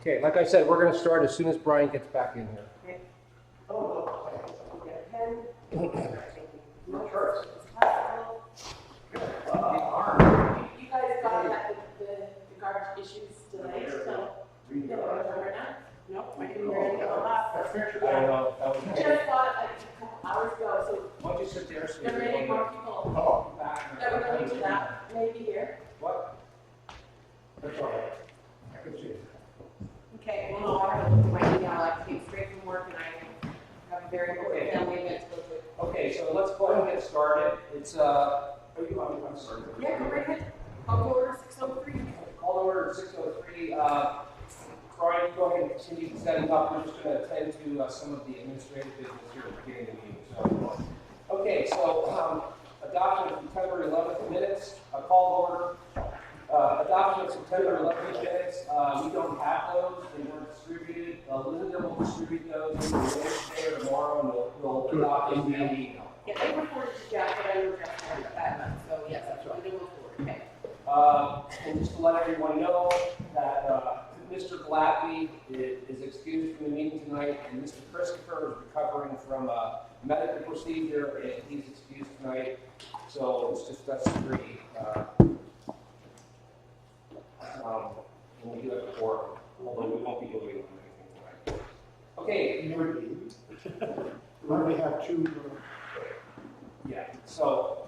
Okay, like I said, we're going to start as soon as Brian gets back in here. Okay. Oh, no. Get a pen. No shirts. You guys got the garbage issues tonight, so. You don't want to right now? Nope, I didn't hear anything about that. I don't know. That was Just got it like a couple hours ago, so why don't you sit there so there may be more people back. that are going to that, maybe here. What? That's all right. I can see it. Okay, well, no, I haven't looked at my email, I came straight from work and I have a very important family event to go to. Okay, so let's go ahead and get started. It's, are you, I'm sorry. Yeah, go right ahead. Call order 603. Call order 603. Brian, go ahead and continue setting up. We're just going to attend to some of the administrative business here at the beginning of the meeting. So, okay, so adoption of September 11th minutes, a call order. Adoption of September 11th minutes. We don't have those. They weren't distributed. Linda will distribute those today or tomorrow, and we'll adopt them via email. Yeah, they reported to Jeff, but I know Jeff had that month, so yes, that's right. They will report. Okay. And just to let everyone know that Mr. Gladby is excused from the meeting tonight, and Mr. Christopher is recovering from a medical procedure, and he's excused tonight. So it's just us three. And we do have a quorum, although we won't be doing anything tonight. Okay. We already have two. Yeah. So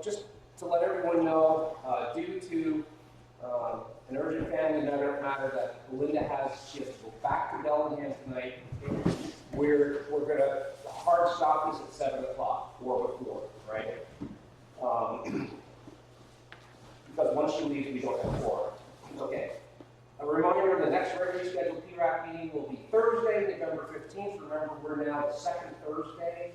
just to let everyone know, due to an urgent family matter that Linda has, she has to go back to Bellingham tonight. We're going to hard stop this at 7 o'clock, 4 before, right? Because once she leaves, we don't have quorum. Okay. A reminder, the next regularly scheduled PRCAC meeting will be Thursday, November 15th. Remember, we're now the second Thursday.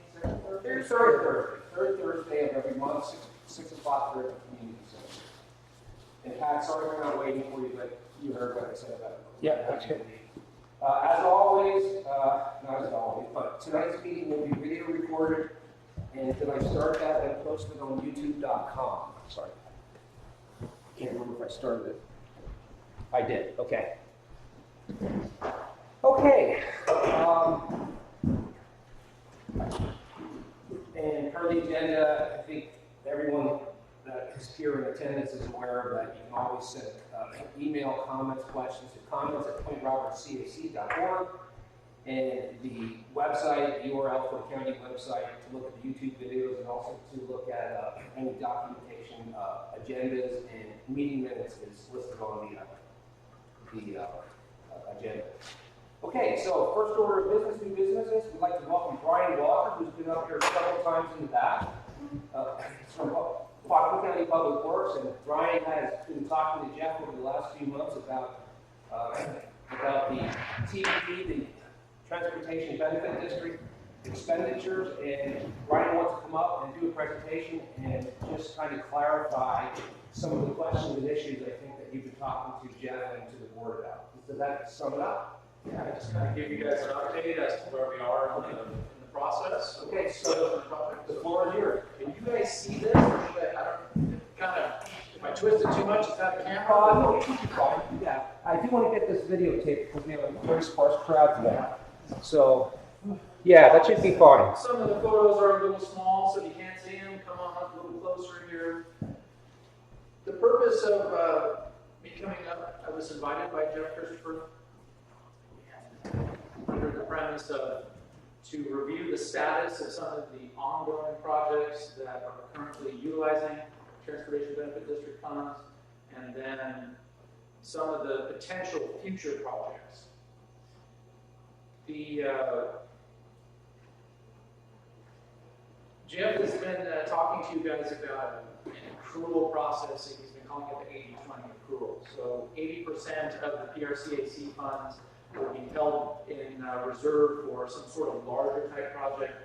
Third Thursday of every month, 6 o'clock here at the community center. And Pat, sorry for not waiting for you, but you heard what I said about it. Yeah, that's good. As always, not as always, but tonight's meeting will be video recorded. And did I start that and post it on youtube.com? Sorry. Can't remember if I started it. I did. Okay. Okay. And per the agenda, I think everyone that is here in attendance is aware of that. You can always send email comments, questions, to comments at pointrobertscac.org. And the website, URL for the county website to look at the YouTube videos and also to look at any documentation, agendas, and meeting minutes is listed on the agenda. Okay, so first order of business, new businesses. We'd like to welcome Brian Walker, who's been up here several times in the back. He's from Whatcom County Public Works, and Brian has been talking to Jeff over the last few months about the TBD, the Transportation Benefit District expenditures, and Brian wants to come up and do a presentation and just kind of clarify some of the questions and issues I think that you've been talking to Jeff and to the board about. Does that sum it up? Yeah, I just kind of give you guys an update as to where we are in the process. Okay, so the floor is yours. Can you guys see this? Or should I don't kind of, if I twist it too much, is that the camera? No, it should be fine. Yeah, I do want to get this videotaped because we have a very sparse crowd today. So, yeah, that should be fine. Some of the photos are a little small, so if you can't see them, come on up a little closer here. The purpose of me coming up, I was invited by Jeff Christopher under the premise of to review the status of some of the ongoing projects that are currently utilizing Transportation Benefit District funds, and then some of the potential future projects. Jeff has been talking to you guys about an accrual process. He's been calling it the 80-20 accrual. So 80% of the PRCAC funds will be held in reserve for some sort of larger type project.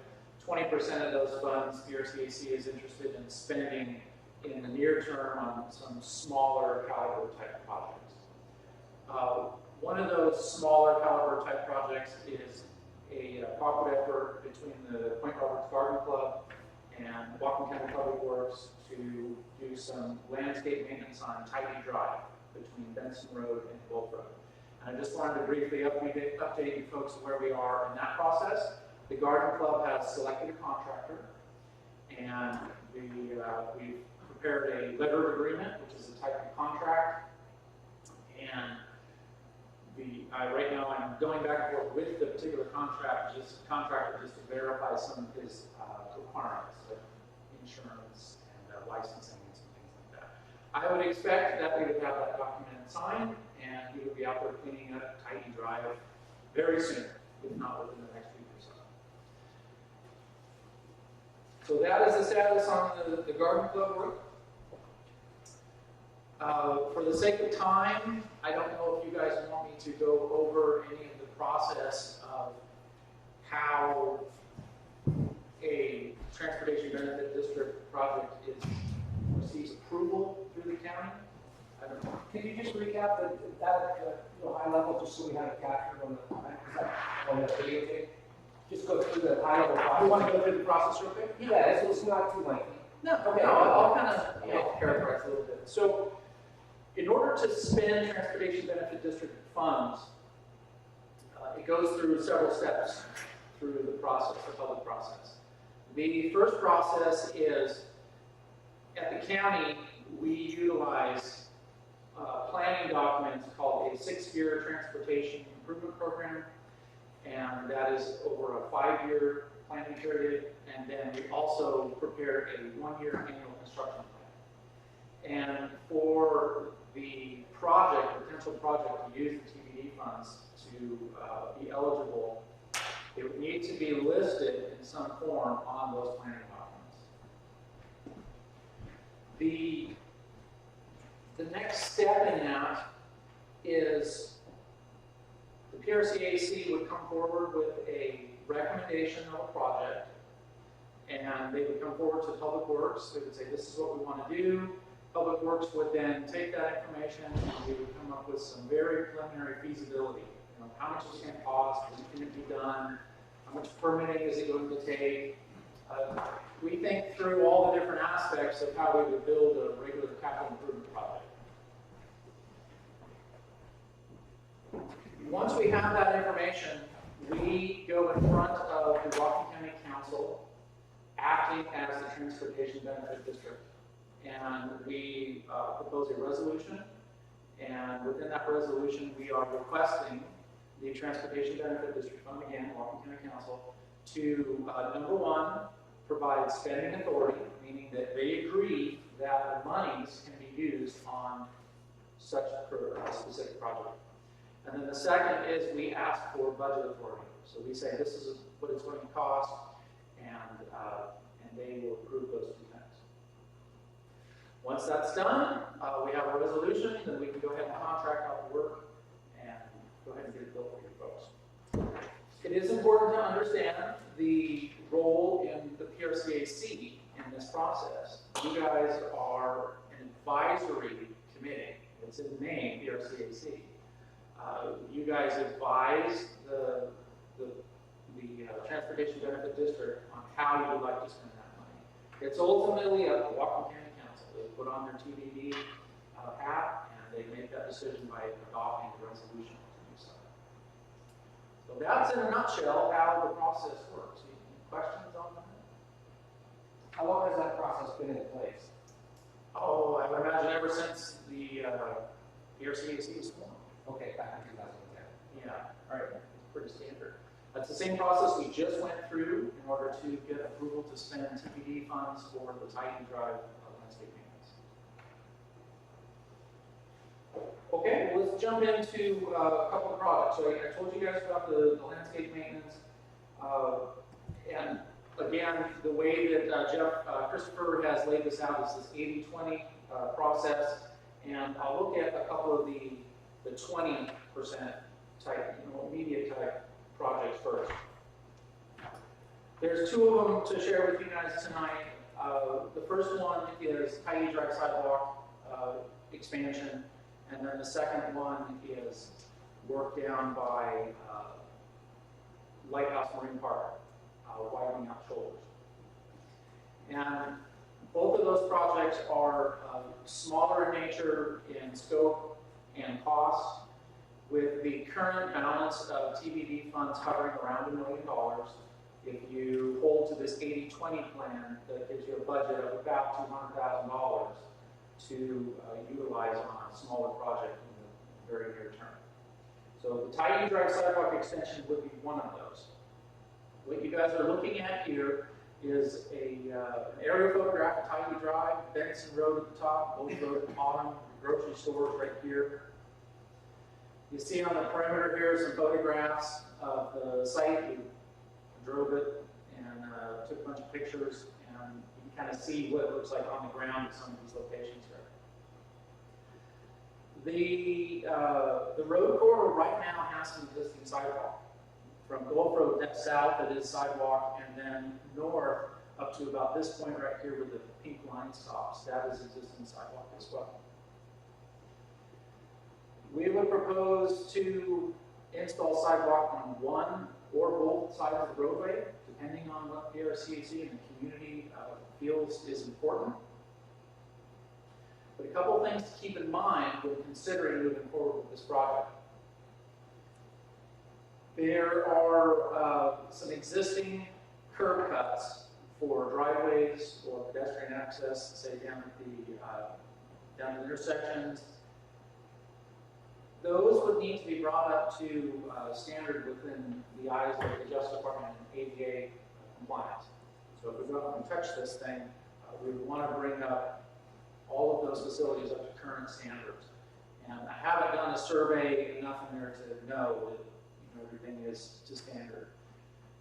20% of those funds PRCAC is interested in spending in the near term on some smaller caliber type projects. One of those smaller caliber type projects is a cooperative effort between the Point Roberts Garden Club and Whatcom County Public Works to do some landscape maintenance on Tidy Drive between Benson Road and Wolf Road. And I just wanted to briefly update you folks on where we are in that process. The Garden Club has selected a contractor, and we've prepared a letter of agreement, which is a type of contract. And right now I'm going back and forth with the particular contractor just to verify some of his requirements, like insurance and licensing and some things like that. I would expect that we would have that document signed, and he would be out there cleaning up Tidy Drive very soon, if not within the next week or so. So that is the status on the Garden Club work. For the sake of time, I don't know if you guys want me to go over any of the process of how a transportation benefit district project receives approval through the county. I don't know. Can you just recap that high level, just so we have it captured on the videotape? Just go through the high level process. You want to go through the process real quick? Yeah, it's not too lengthy. No, okay, I'll kind of characterize a little bit. So, in order to spend transportation benefit district funds, it goes through several steps through the process, the public process. The first process is, at the county, we utilize planning documents called a 6-year transportation improvement program, and that is over a 5-year planning period, and then we also prepared a 1-year annual construction plan. And for the potential project to use the TBD funds to be eligible, it would need to be listed in some form on those planning documents. The next step in that is the PRCAC would come forward with a recommendation of a project, and they would come forward to Public Works. They would say, this is what we want to do. Public Works would then take that information and we would come up with some very preliminary feasibility. You know, how much is it going to cost? When can it be done? How much permitting is it going to take? We think through all the different aspects of how we would build a regular capital improvement project. Once we have that information, we go in front of the Whatcom County Council, acting as the Transportation Benefit District. And we propose a resolution, and within that resolution, we are requesting the Transportation Benefit District Fund, again, Whatcom County Council, to, number one, provide spending authority, meaning that they agree that the monies can be used on such a specific project. And then the second is we ask for budget authority. So we say this is what it's going to cost, and they will approve those two things. Once that's done, we have a resolution, then we can go ahead and contract out the work and go ahead and get it built for you folks. It is important to understand the role in the PRCAC in this process. You guys are an advisory committee. It's in the name, PRCAC. You guys advise the Transportation Benefit District on how you would like to spend that money. It's ultimately up to Whatcom County Council. They put on their TBD hat, and they make that decision by adopting the resolution to do so. So that's in a nutshell how the process works. Any questions on that? How long has that process been in place? Oh, I would imagine ever since the PRCAC was formed. Okay, back in 2010. Yeah, All right. it's pretty standard. That's the same process we just went through in order to get approval to spend TPD funds for the Tidy Drive landscape maintenance. Okay, well, let's jump into a couple of projects. So I told you guys about the landscape maintenance. And again, the way that Christopher has laid this out is this 80-20 process. And I'll look at a couple of the 20% type, immediate type projects first. There's two of them to share with you guys tonight. The first one is Tidy Drive sidewalk expansion, and then the second one is work down by Lighthouse Marine Park, widening out shoulders. And both of those projects are smaller in nature, in scope and cost, with the current balance of TBD funds hovering around $1 million, if you hold to this 80-20 plan, that gives you a budget of about $200,000 to utilize on a smaller project in the very near term. So the Tidy Drive sidewalk extension would be one of those. What you guys are looking at here is an aerial photograph of Tidy Drive, Benson Road at the top, Old Road at the bottom, the grocery stores right here. You see on the perimeter here some photographs of the site. We drove it and took a bunch of pictures, and you can kind of see what it looks like on the ground at some of these locations here. The road corridor right now has some existing sidewalk. From Gulf Road south, it is sidewalk, and then north up to about this point right here where the pink line stops, that is existing sidewalk as well. We would propose to install sidewalk on one or both sides of the roadway, depending on what PRCAC and the community feels is important. But a couple things to keep in mind when considering moving forward with this project. There are some existing curb cuts for driveways or pedestrian access, say down at the intersections. Those would need to be brought up to standard within the eyes of the Justice Department and ADA compliance. So if we go out and touch this thing, we would want to bring up all of those facilities up to current standards. And I haven't done a survey enough in there to know that everything is to standard.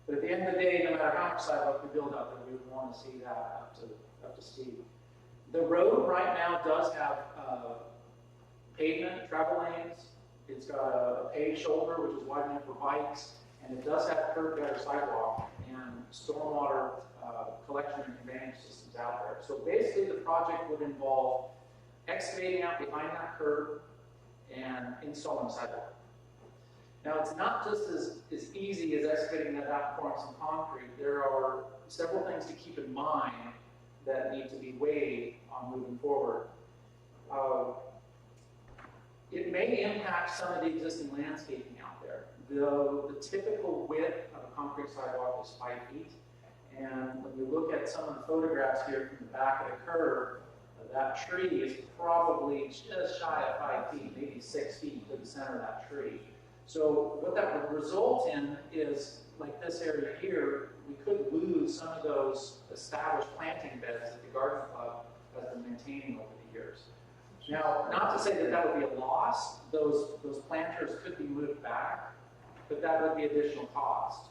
But at the end of the day, no matter how much sidewalk we build up, that we would want to see that up to speed. The road right now does have pavement, travel lanes. It's got a paved shoulder, which is wide enough for bikes, and it does have curb gutter sidewalk and stormwater collection and conveyance systems out there. So basically, the project would involve excavating out behind that curb and installing sidewalk. Now, it's not just as easy as excavating that out and pouring some concrete. There are several things to keep in mind that need to be weighed on moving forward. It may impact some of the existing landscaping out there. The typical width of a concrete sidewalk is 5 feet. And when you look at some of the photographs here from the back of the curb, that tree is probably just shy of 5 feet, maybe 6 feet to the center of that tree. So what that would result in is, like this area here, we could lose some of those established planting beds that the garden club has been maintaining over the years. Now, not to say that that would be a loss. Those planters could be moved back, but that would be additional cost.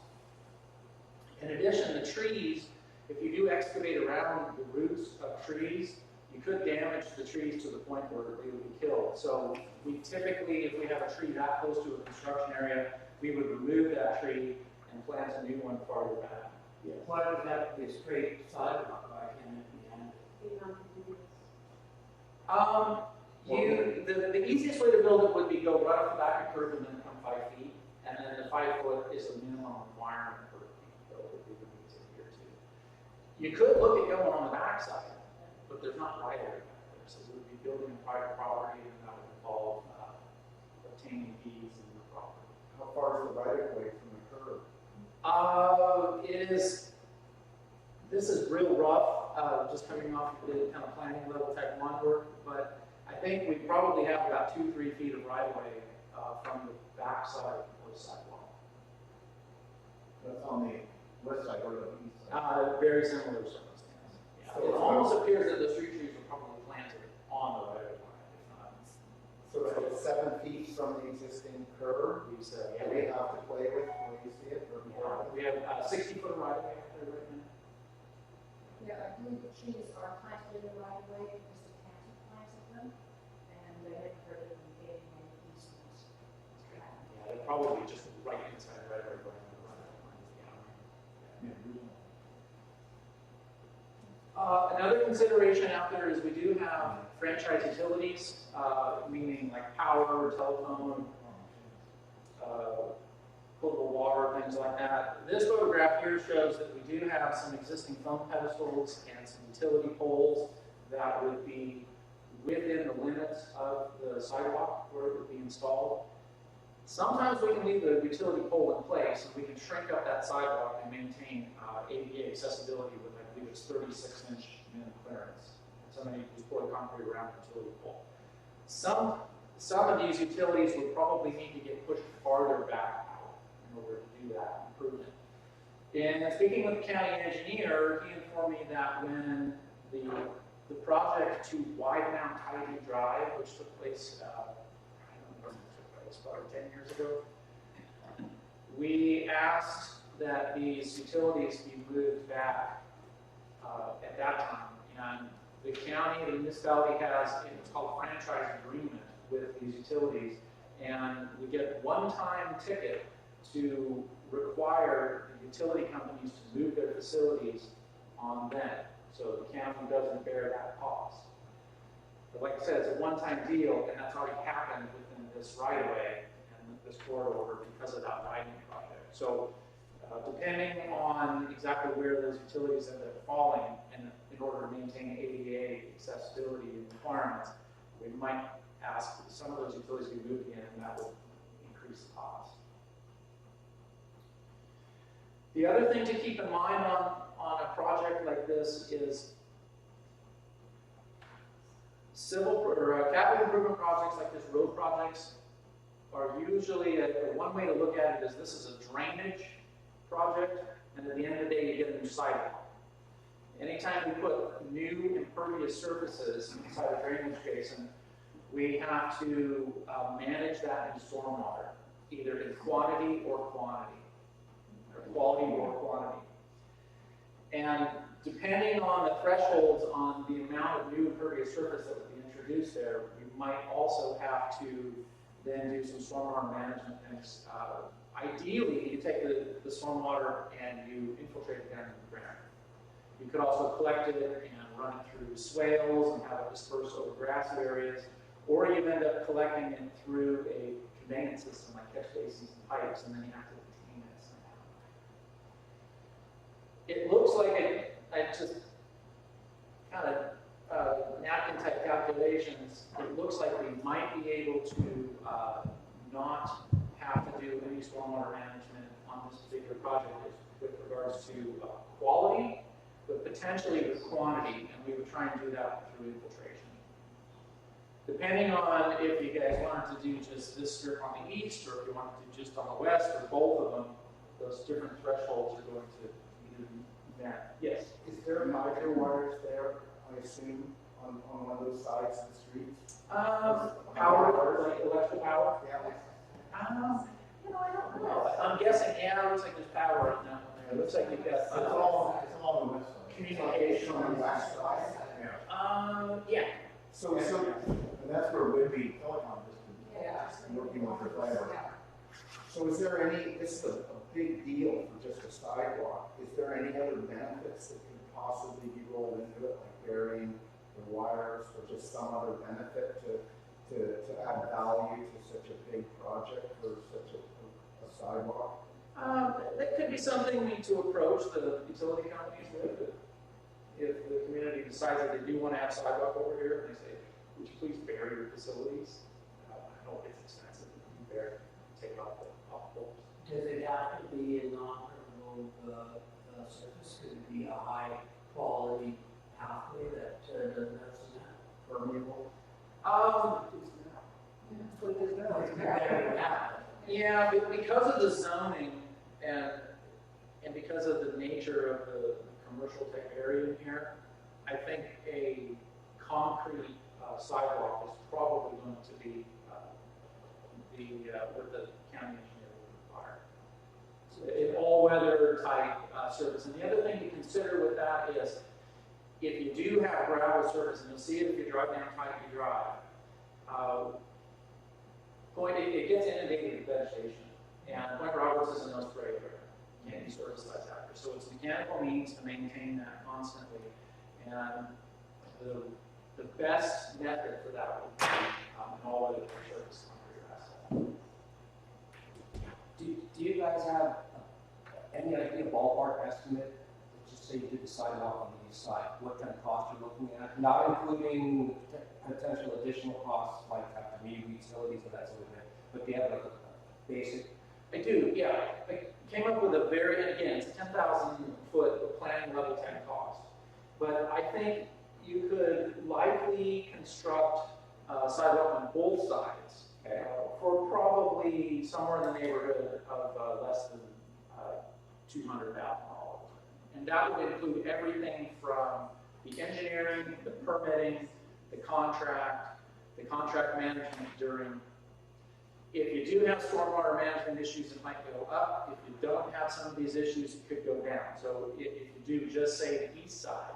In addition, the trees, if you do excavate around the roots of trees, you could damage the trees to the point where they would be killed. So we typically, if we have a tree that close to a construction area, we would remove that tree and plant a new one farther back. Yeah. Why does it have to be a straight sidewalk? Why can't it be on? The easiest way to build it would be go right off the back of curb and then come 5 feet, and then the 5 foot is the minimum requirement for it being built if we would need to here too. You could look at going on the back side, but there's not right area back there, so we would be building a private property, and that would involve obtaining deeds and the property. How far is the right of way from the curb? This is real rough, just coming off of the kind of planning level type 1 work, but I think we probably have about 2-3 feet of right of way from the back side of the sidewalk. That's on the west side or the east side? Very similar circumstance. Yeah. It almost appears that the street trees were probably planted on the right of way, if not. So it's 7 feet from the existing curb. We said, Do we have to play with when you see it? Or we have 60-foot right of way out there right now. Yeah, I believe the trees are planted in the right of way, Mr. Canty planted them, and they had heard of them getting any easements. Yeah, they're probably just right inside right of way. Another consideration out there is we do have franchise utilities, meaning like power, telephone, potable water, things like that. This photograph here shows that we do have some existing phone pedestals and some utility poles that would be within the limits of the sidewalk where it would be installed. Sometimes we can leave the utility pole in place and we can shrink up that sidewalk and maintain ADA accessibility with, I believe it's 36-inch min clearance. Somebody just pour the concrete around the utility pole. Some of these utilities would probably need to get pushed farther back out in order to do that improvement. And speaking with the county engineer, he informed me that when the project to widen out Tidy Drive, which took place, I don't know when it took place, probably 10 years ago, we asked that these utilities be moved back at that time. And the county, the municipality has what's called a franchise agreement with these utilities, and we get a one-time ticket to require the utility companies to move their facilities on them, so the county doesn't bear that cost. But like I said, it's a one-time deal, and that's already happened within this right-of-way and this corridor because of that widening project. So depending on exactly where those utilities end up falling, and in order to maintain ADA accessibility requirements, we might ask that some of those utilities be moved in, and that would increase the cost. The other thing to keep in mind on a project like this is capital improvement projects like this, road projects, are usually, one way to look at it is this is a drainage project, and at the end of the day, you get a new sidewalk. Anytime we put new impervious surfaces inside a drainage basin, we have to manage that in stormwater, either in quantity or quantity, or quality or quantity. And depending on the thresholds on the amount of new impervious surface that would be introduced there, we might also have to then do some stormwater management things. Ideally, you take the stormwater and you infiltrate it down in the ground. You could also collect it and run it through swales and have it dispersed over grassy areas, or you end up collecting it through a conveyance system like catch basins and pipes, and then you have to contain it somehow. It looks like I just kind of napkin type calculations. It looks like we might be able to not have to do any stormwater management on this particular project with regards to quality, but potentially with quantity, and we would try and do that through infiltration. Depending on if you guys wanted to do just this strip on the east, or if you wanted to do just on the west, or both of them, those different thresholds are going to either be met. Yes? Is there micro wires there, I assume, on one of those sides of the streets? Power, like electrical power? Yeah. I don't know. I'm guessing, yeah, it looks like there's power in that one there. It looks like you've got It's all the west side. communication. On the west side? Yeah. Yeah. So, and that's where Whitby Telecom has been working with their fiber. So is there any, this is a big deal for just a sidewalk, is there any other benefits that could possibly be rolled into it, like burying the wires, or just some other benefit to add value to such a big project for such a sidewalk? That could be something we need to approach the utility companies with. If the community decides that they do want to have sidewalk over here, and they say, would you please bury your facilities? I know it's expensive to bury, take off the poles. Does it have to be a non-permeable surface? Could it be a high quality pathway that doesn't have cement, permeable? Yeah, but because of the zoning and because of the nature of the commercial type area in here, I think a concrete sidewalk is probably going to be what the county engineer would require. So an all-weather type surface. And the other thing to consider with that is, if you do have gravel surface, and you'll see it if you drive down Tidy Drive, it gets inundated with vegetation. And Point Roberts is a no spray area. Can't be serviced after. So it's mechanical means to maintain that constantly. And the best method for that would be an all-weather surface concrete asphalt. Do you guys have any idea, ballpark estimate, just say you did the sidewalk on the east side, what kind of cost you're looking at, not including potential additional costs like have to meet utilities and that sort of thing, but do you have like basic? I do, yeah. I came up with a very, and again, it's a 10,000 foot planning level 10 cost. But I think you could likely construct sidewalk on both sides for probably somewhere in the neighborhood of less than $200,000. And that would include everything from the engineering, the permitting, the contract management during. If you do have stormwater management issues, it might go up. If you don't have some of these issues, it could go down. So if you do just say the east side,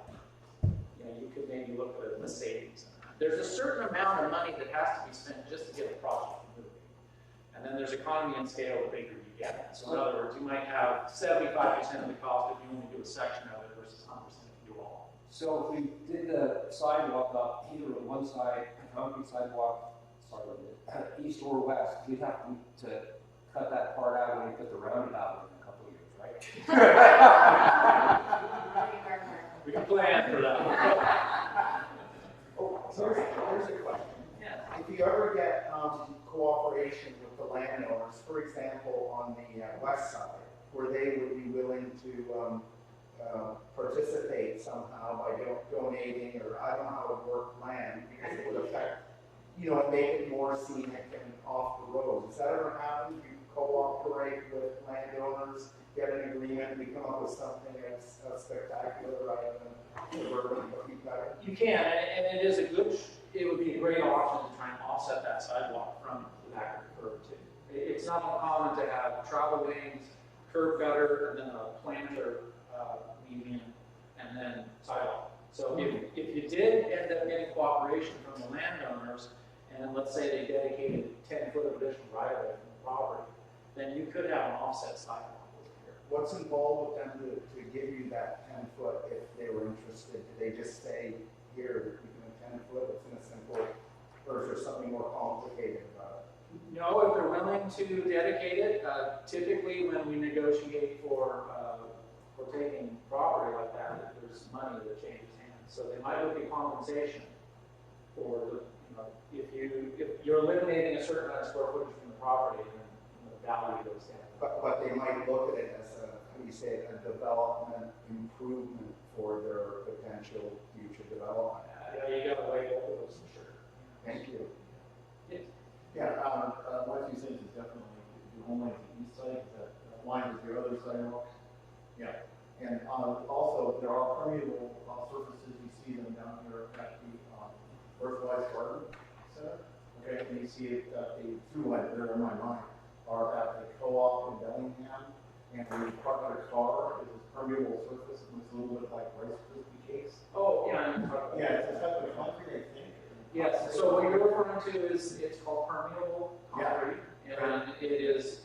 you could maybe look at a savings. There's a certain amount of money that has to be spent just to get a project moving. And then there's economy and scale the bigger you get. So in other words, you might have 75% of the cost if you only do a section of it versus 100% if you do all. So if we did the sidewalk up either on one side, a concrete sidewalk, east or west, we'd have to cut that part out when we put the roundabout in a couple of years, right? We can plan for that. Oh, here's a question. Yeah. If you ever get cooperation with the landowners, for example, on the west side, where they would be willing to participate somehow by donating, or I don't know how it would work land, because it would affect, and make it more scenic and off the road. Does that ever happen? You cooperate with landowners, get an agreement, we come up with something that's spectacular rather than suburban, but you've got it. You can, and it would be a great option to try and offset that sidewalk from the back of the curb too. It's not uncommon to have travel lanes, curb gutter, and then a planter median, and then sidewalk. So if you did end up getting cooperation from the landowners, and let's say they dedicated 10 foot of additional right of way from the property, then you could have an offset sidewalk over here. What's involved with them to give you that 10 foot if they were interested? Do they just say, here, you can 10 foot, it's in a simple, or is there something more complicated about it? No, if they're willing to dedicate it, typically when we negotiate for taking property like that, there's money that changes hands. So they might look at compensation for the, if you're eliminating a certain amount of square footage from the property, then the value goes down. But they might look at it as a development improvement for their potential future development. Yeah, you got to weigh both of those for sure. Thank you. Yeah, my 2 cents is definitely the only east side, that line with your other sidewalks. Yeah, and also there are permeable surfaces, you see them down here at the Earthwise Garden Center. Okay, and you see it at the throughline there in my mind, are at the co-op in Bellingham, and when you park your car, it's this permeable surface, it looks a little bit like Rice Krispie cakes. Oh, yeah. Yeah, it's a type of concrete, I think. Yes, so what you're referring to is, it's called permeable concrete, and it is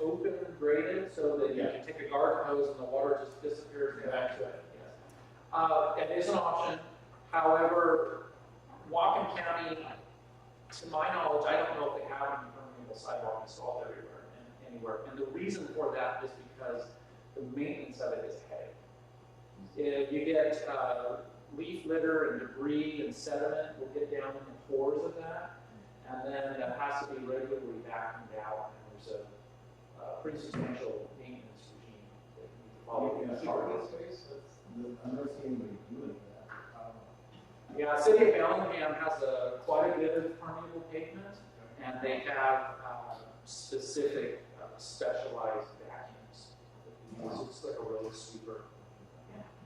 open graded so that you can take a garden hose and the water just disappears back to it. Yes. It is an option. However, Whatcom County, to my knowledge, I don't know if they have any permeable sidewalk installed anywhere. And the reason for that is because the maintenance of it is heavy. If you get leaf litter and debris and sediment will get down in the pores of that, and then it has to be regularly vacuumed out, and there's a pretty substantial maintenance regime that you need to follow. In a parking space, I've never seen anybody doing that. Yeah, the city of Bellingham has quite a bit of permeable pavement, and they have specific specialized vacuums. It's like a road sweeper.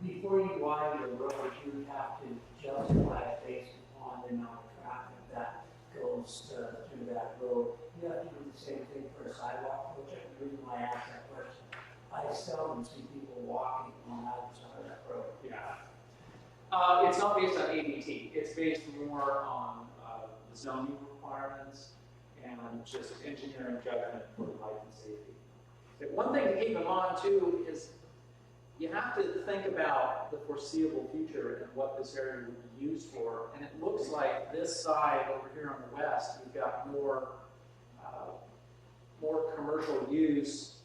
Before you widen the road, you have to justify it based upon the amount of traffic that goes through that road. You have to do the same thing for a sidewalk project. The reason why I asked that question, I seldom see people walking on either side of that road. Yeah. It's not based on ABT. It's based more on the zoning requirements and just engineering judgment for life and safety. But one thing to keep in mind too is you have to think about the foreseeable future and what this area would be used for. And it looks like this side over here on the west, we've got more commercial use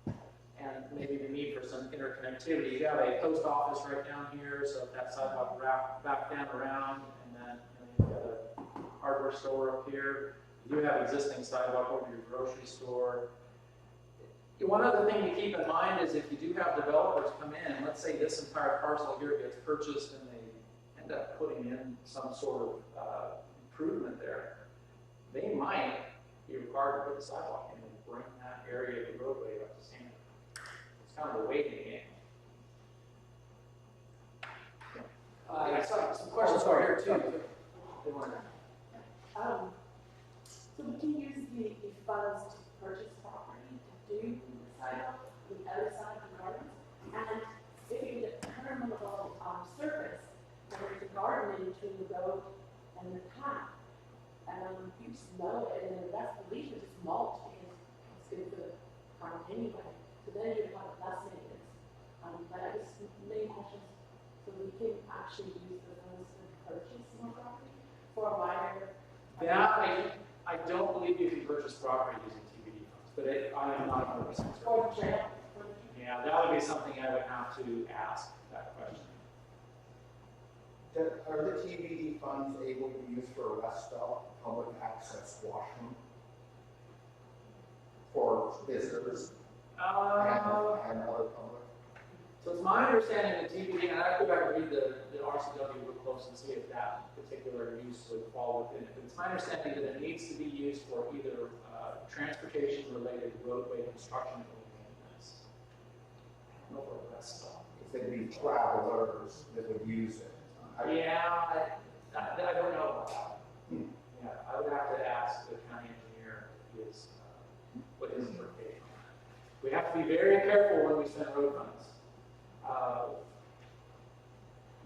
and maybe the need for some interconnectivity. You got a post office right down here, so if that sidewalk wrapped back down around, and then you've got a hardware store up here. You have existing sidewalk over your grocery store. One other thing to keep in mind is if you do have developers come in, let's say this entire parcel here gets purchased and they end up putting in some sort of improvement there, they might be required to put the sidewalk in and bring that area of the roadway up to standard. It's kind of a waiting game. Some questions over here too. So we can use the funds to purchase property to do the sidewalk, the other side of the gardens. And if you get a permeable surface, and there's a garden in between the road and the path, you just mow it, and the rest of the leaves are just mulch because it's good for the garden anyway. So then you have less maintenance. But I just made questions, so we can actually use the funds to purchase more property for a wider. Yeah, I don't believe you can purchase property using TBD funds, but I am not 100% certain. Or trail. Yeah, that would be something I would have to ask that question. Are the TBD funds able to be used for a Westfall public access washroom for visitors and other public? So it's my understanding that TBD, and I have to go back and read the RCW real close and see if that particular use would fall within it. But it's my understanding that it needs to be used for either transportation-related roadway construction or maintenance. I don't know for the rest of If they'd be travelers that would use it. Yeah, I don't know about that. Yeah, I would have to ask the county engineer what his interpretation on that. We have to be very careful when we spend road funds.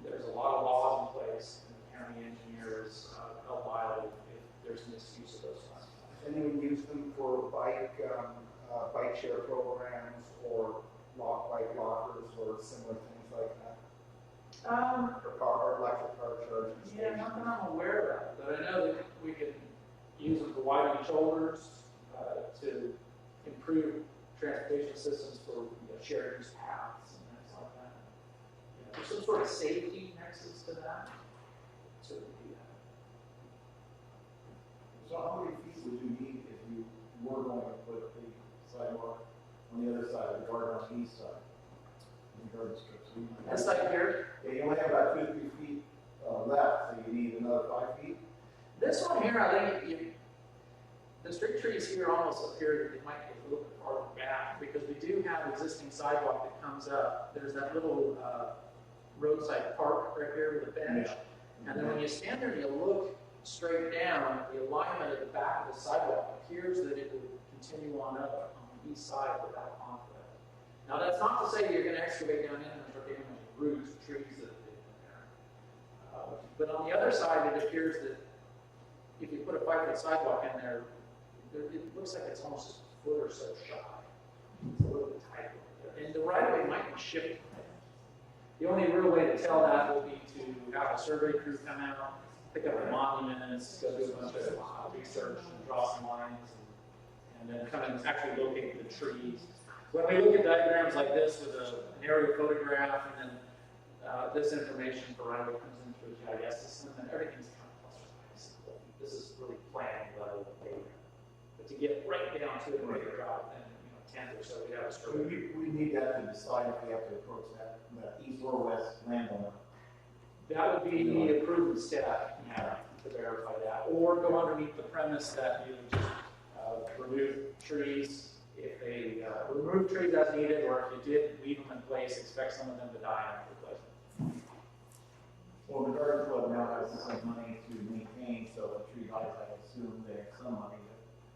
There's a lot of laws in place, and the county engineer is held liable if there's misuse of those funds. Does anyone use them for bike share programs or bike lockers or similar things like that? Or electric car charging Yeah, stations? not that I'm aware of, but I know that we could use them for widening shoulders, to improve transportation systems for shared use paths and things like that. There's some sort of safety nexus to that. Certainly do that. So how many feet would you need if you were going to put the sidewalk on the other side of the garden on the east side? The garden strip. So This side here, yeah, you only have about 2 to 3 feet left, so you need another 5 feet. this one here, I think the street trees here almost appear that they might get a little bit farther back because we do have existing sidewalk that comes up. There's that little roadside park right here with a bench. And then when you stand there and you look straight down, the alignment at the back of the sidewalk appears that it would continue on up on the east side without conflict. Now that's not to say you're going to excavate down in and start damaging roots, trees that have been there. But on the other side, it appears that if you put a 5-foot sidewalk in there, it looks like it's almost a foot or so shy. It's a little bit tight. And the right of way might be shifting. The only real way to tell that will be to have a survey crew come out, pick up the monuments, go do a bunch of research and draw some lines, and then come and actually locate the trees. When we look at diagrams like this with an aerial photograph and then this information for right of way comes into a GIS system, and everything's kind of plus or minus. This is really planning level data. But to get right down to it and make a drop, then 10th or so, we have a So survey. we need that to decide if we have to approach that east or west landowner. That would be the approved step, to verify that. Or go underneath the premise that you just remove trees if they remove trees as needed, or if you did leave them in place, expect some of them to die after replacement. Well, the garden club now has some money to maintain, so the tree dies, I assume they have some money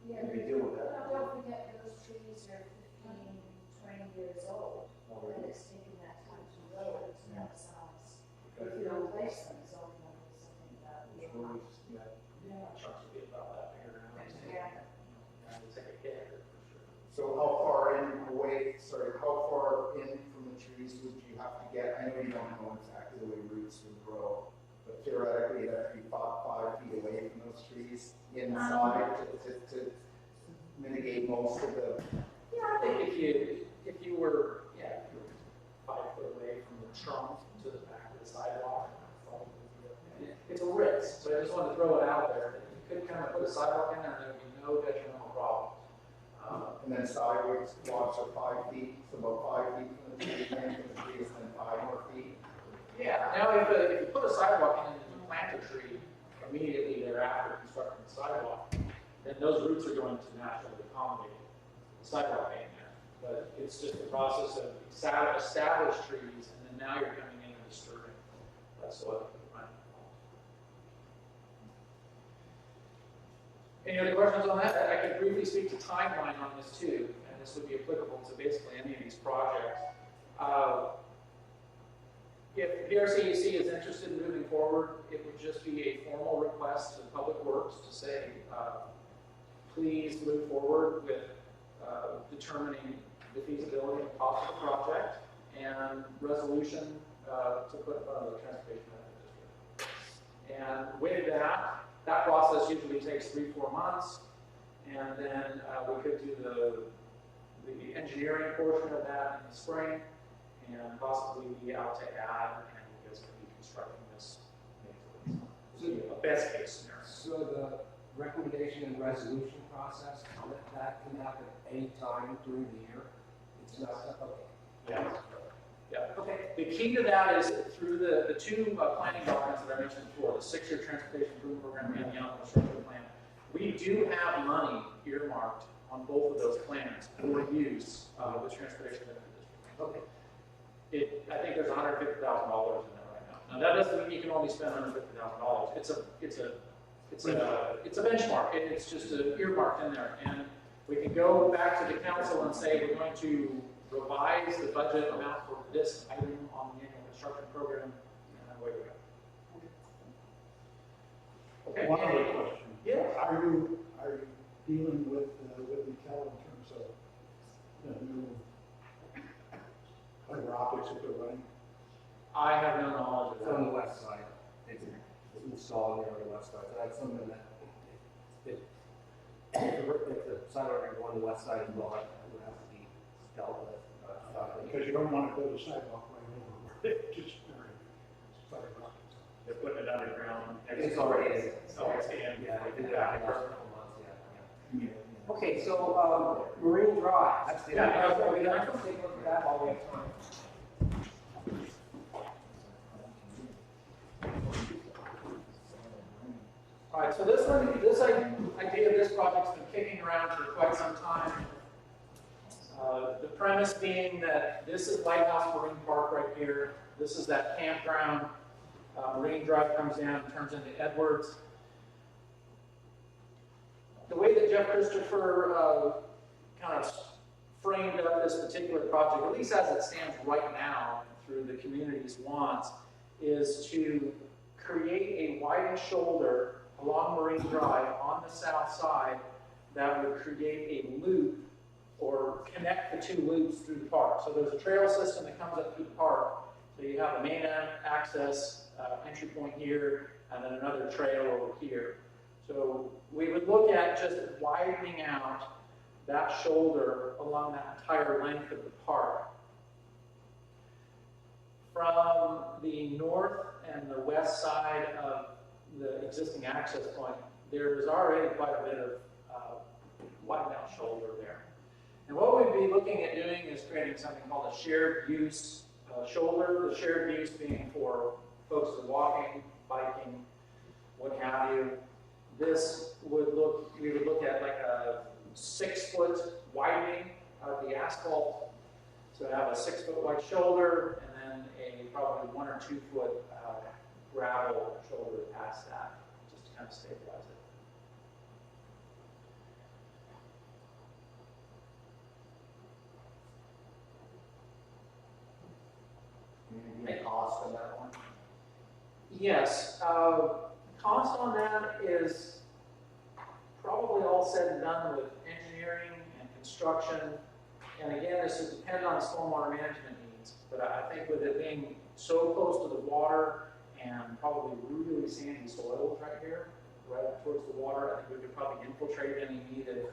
Yeah, to deal with that. don't forget those trees are 15, 20 years old, and it's taking that time to grow, it's not size. If you don't place them, it's only going to be something about a year. Yeah, chunks would be about that bigger now. Yeah. It's like a hit for sure. So how far in from the trees would you have to get? I know you don't know exactly the way roots would grow, but theoretically, you'd have to be 5 feet away from those trees inside to mitigate most of the. Yeah, I think if you were 5 foot away from the trunk to the back of the sidewalk, it's a risk. But I just wanted to throw it out there. You could kind of put a sidewalk in there and then And then sidewalks are 5 feet, so about 5 feet from the tree, and from the trees, and then 5 more feet. Yeah, now if you put a sidewalk in and you plant a tree immediately thereafter constructing the sidewalk, then those roots are going to naturally accommodate the sidewalk being there. But it's just the process of established trees, and then now you're coming in and disturbing that soil. Any other questions on that? I can briefly speak to timeline on this too, and this would be applicable to basically any of these projects. If PRCAC is interested in moving forward, it would just be a formal request to Public Works to say, please move forward with determining the feasibility and cost of the project, and resolution to put in front of the Transportation Benefit District. And with that process usually takes 3-4 months, and then we could do the engineering portion of that in the spring, and possibly be out to add, and you guys could be constructing this. So a best case scenario. So the recommendation and resolution process, that can happen any time during the year? It's not, okay. Yeah. Yeah. Okay. The key to that is through the two planning documents that I mentioned before, the 6-year transportation improvement program and the ongoing construction plan. We do have money earmarked on both of those plans for use with Transportation Benefit District. Okay. I think there's $150,000 in there right now. Now that doesn't mean you can only spend $150,000. It's a benchmark. It's just earmarked in there, and we can go back to the council and say we're going to revise the budget amount for this item on the annual construction program, and away we go. Okay. One other question. Yeah. Are you dealing with Whitney Kell in terms of the new fiber optics that they're running? I have no knowledge of It's on that. the west side. It's installed there on the west side. So that's something that if the sidewalk go on the west side as well, it would have to be dealt with. Because you don't want to build a sidewalk right over where it just buried fiber optics. They're putting it underground. It's already in. Oh, it's in. Yeah, they did that in the last couple months, yeah. Okay, so Marine Drive, that's the. Yeah, We're gonna take a look at that while we have time. All right, so this idea of this project's been kicking around for quite some time. The premise being that this is Lighthouse Marine Park right here. This is that campground. Marine Drive comes down and turns into Edwards. The way that Jeff Christopher kind of framed up this particular project, at least as it stands right now through the community's wants, is to create a widened shoulder along Marine Drive on the south side that would create a loop or connect the two loops through the park. So there's a trail system that comes up through the park. So you have the main access entry point here, and then another trail over here. So we would look at just widening out that shoulder along that entire length of the park. From the north and the west side of the existing access point, there is already quite a bit of widened out shoulder there. And what we'd be looking at doing is creating something called a shared use shoulder, the shared use being for folks that are walking, biking, what have you. This would we would look at like a 6-foot widening of the asphalt. So have a 6-foot wide shoulder, and then a probably 1 or 2 foot gravel shoulder past that, just to kind of stabilize it. Any cost on that one? Yes, cost on that is probably all said and done with engineering and construction. And again, this would depend on stormwater management needs, but I think with it being so close to the water and probably really sandy soils right here, right towards the water, I think we could probably infiltrate any needed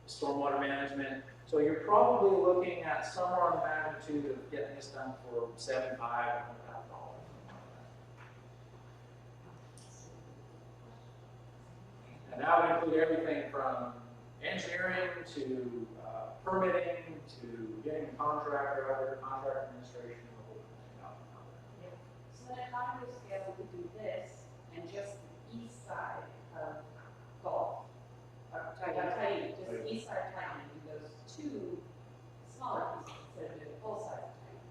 stormwater management. So you're probably looking at somewhere on the magnitude of getting this done for $75,000 to $100,000. And that would include everything from engineering to permitting to getting a contractor out there, contract administration, the whole thing out there. So then economy of scale, we could do this, and just the east side of Gulf, or Titan, just the east side of Titan, and do those two smaller pieces instead of doing the full size of Titan.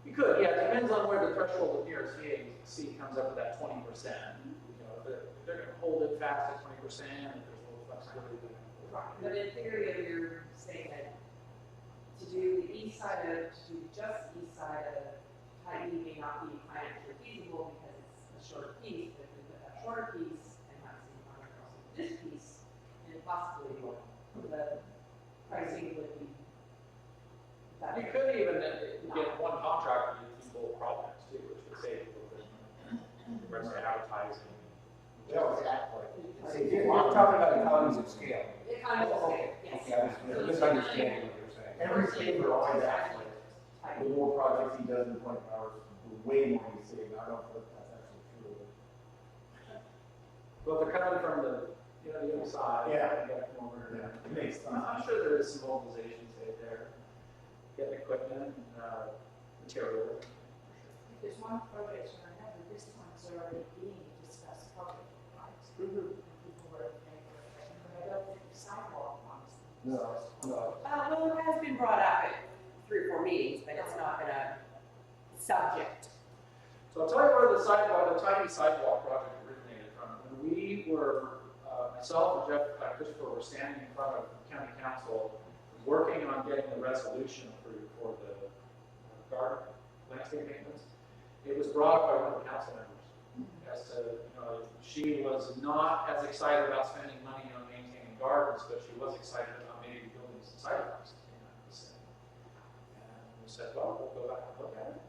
You could, yeah, it depends on where the threshold of PRCAC comes up with that 20%. You know, if they're gonna hold it fast at 20%, if there's a little flexibility. But in theory, you're saying that to do the east side of, to do just the east side of Titan may not be financially feasible because it's a shorter piece, but if we put that shorter piece and have the same contract also with this piece, then possibly the pricing would be better. You could even get one contractor to do both projects too, which would save a little bit of rest of advertising. Well, exactly. We're talking about economies of scale. Economies of scale, yes. Okay, I was misunderstanding what you're saying. Every state are always actually, the more projects he does in 24 hours, the way more he saves. I don't think that's actually true. But if they're coming from the, the other side. Yeah. You gotta come over Yeah, here. it makes sense. I'm sure there is some mobilization saved there. Getting equipment, material. There's one project I have, and this one's already being discussed publicly, right? People were thinking, but I don't think the sidewalk ones. No. Well, it has been brought up at 3 or 4 meetings, but it's not been a subject. So I'll tell you where the tiny sidewalk project originated from. When we were, myself and Christopher were standing in front of the county council, working on getting the resolution approved for the garden landscape maintenance. It was brought up by one of the council members as to, she was not as excited about spending money on maintaining gardens, but she was excited about maybe building some sidewalks in that vicinity. And we said, well, we'll go back and look at it,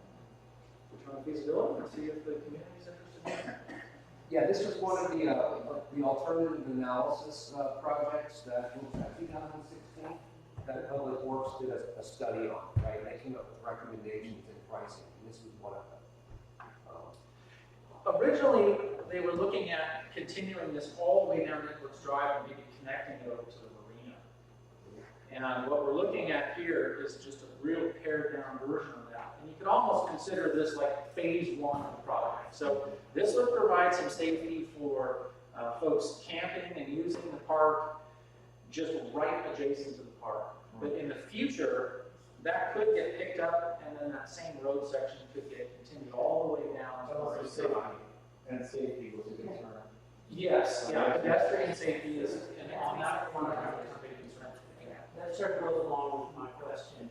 determine feasibility, and see if the community is interested in it. Yeah, this was one of the alternative analysis projects that was 2016 that Public Works did a study on, right? They came up with recommendations and pricing, and this was one of them. Originally, they were looking at continuing this all the way down Nicholas Drive and maybe connecting it over to the marina. And what we're looking at here is just a real pared down version of that. And you could almost consider this like phase 1 of the project. So this would provide some safety for folks camping and using the park just right adjacent to the park. But in the future, that could get picked up, and then that same road section could get continued all the way down to the Safety. side. And safety was a concern. Yes, yeah, pedestrian safety is, and on that front, it's a big concern. That sort of goes along with my question.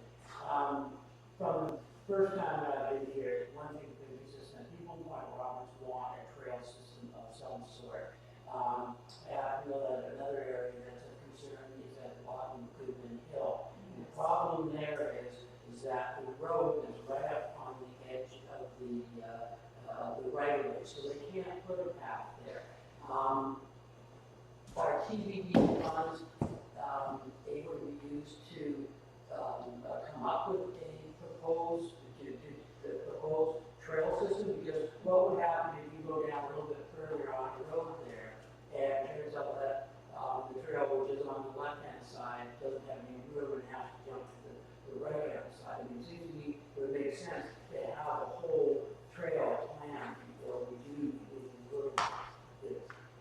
From the first time that I've been here, one thing that's been consistent, people in Point Roberts want a trail system of some sort. I know that another area that's a concern is at the bottom of Goodman Hill. And the problem there is that the road is right up on the edge of the right of way, so they can't put a path there. Our TBD funds, they were used to come up with a proposed trail system, because what would happen if you go down a little bit further on the road there, and it turns out that the trail, which is on the left-hand side, doesn't have any room and has to jump to the right-hand side. I mean, it seems to me it would make sense to have a whole trail plan before we do this.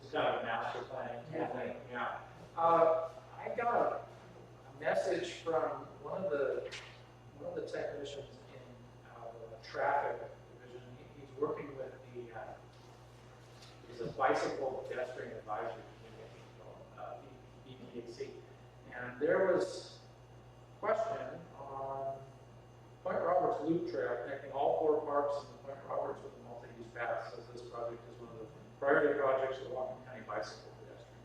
It's kind of a master planning thing, yeah. I got a message from one of the technicians in the traffic division. He's working with he's a bicycle pedestrian advisory committee, PRCAC. And there was a question on Point Roberts Loop Trail, connecting all 4 parks in Point Roberts with a multi-use path, says this project is one of the priority projects for the Whatcom County bicycle pedestrian.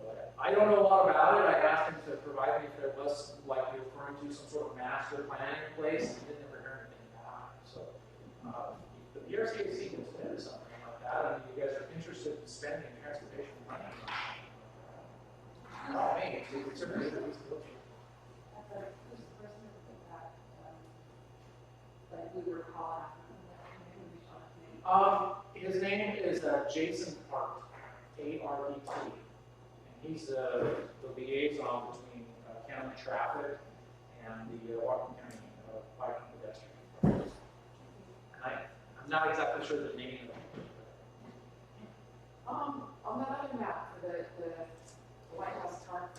But I don't know a lot about it. I asked him to provide me if there was, like you're referring to, some sort of master plan in place, and didn't ever hear anything back. So the PRCAC can spend something like that, and if you guys are interested in spending transportation money, not me, it's certainly a feasibility. Who's the person that, like we were calling, His name is Jason Hart, A-R-D-T. And He's the liaison between county traffic and the Washington County biking pedestrian. I'm not exactly sure the name of it. On that other map for the White House Park,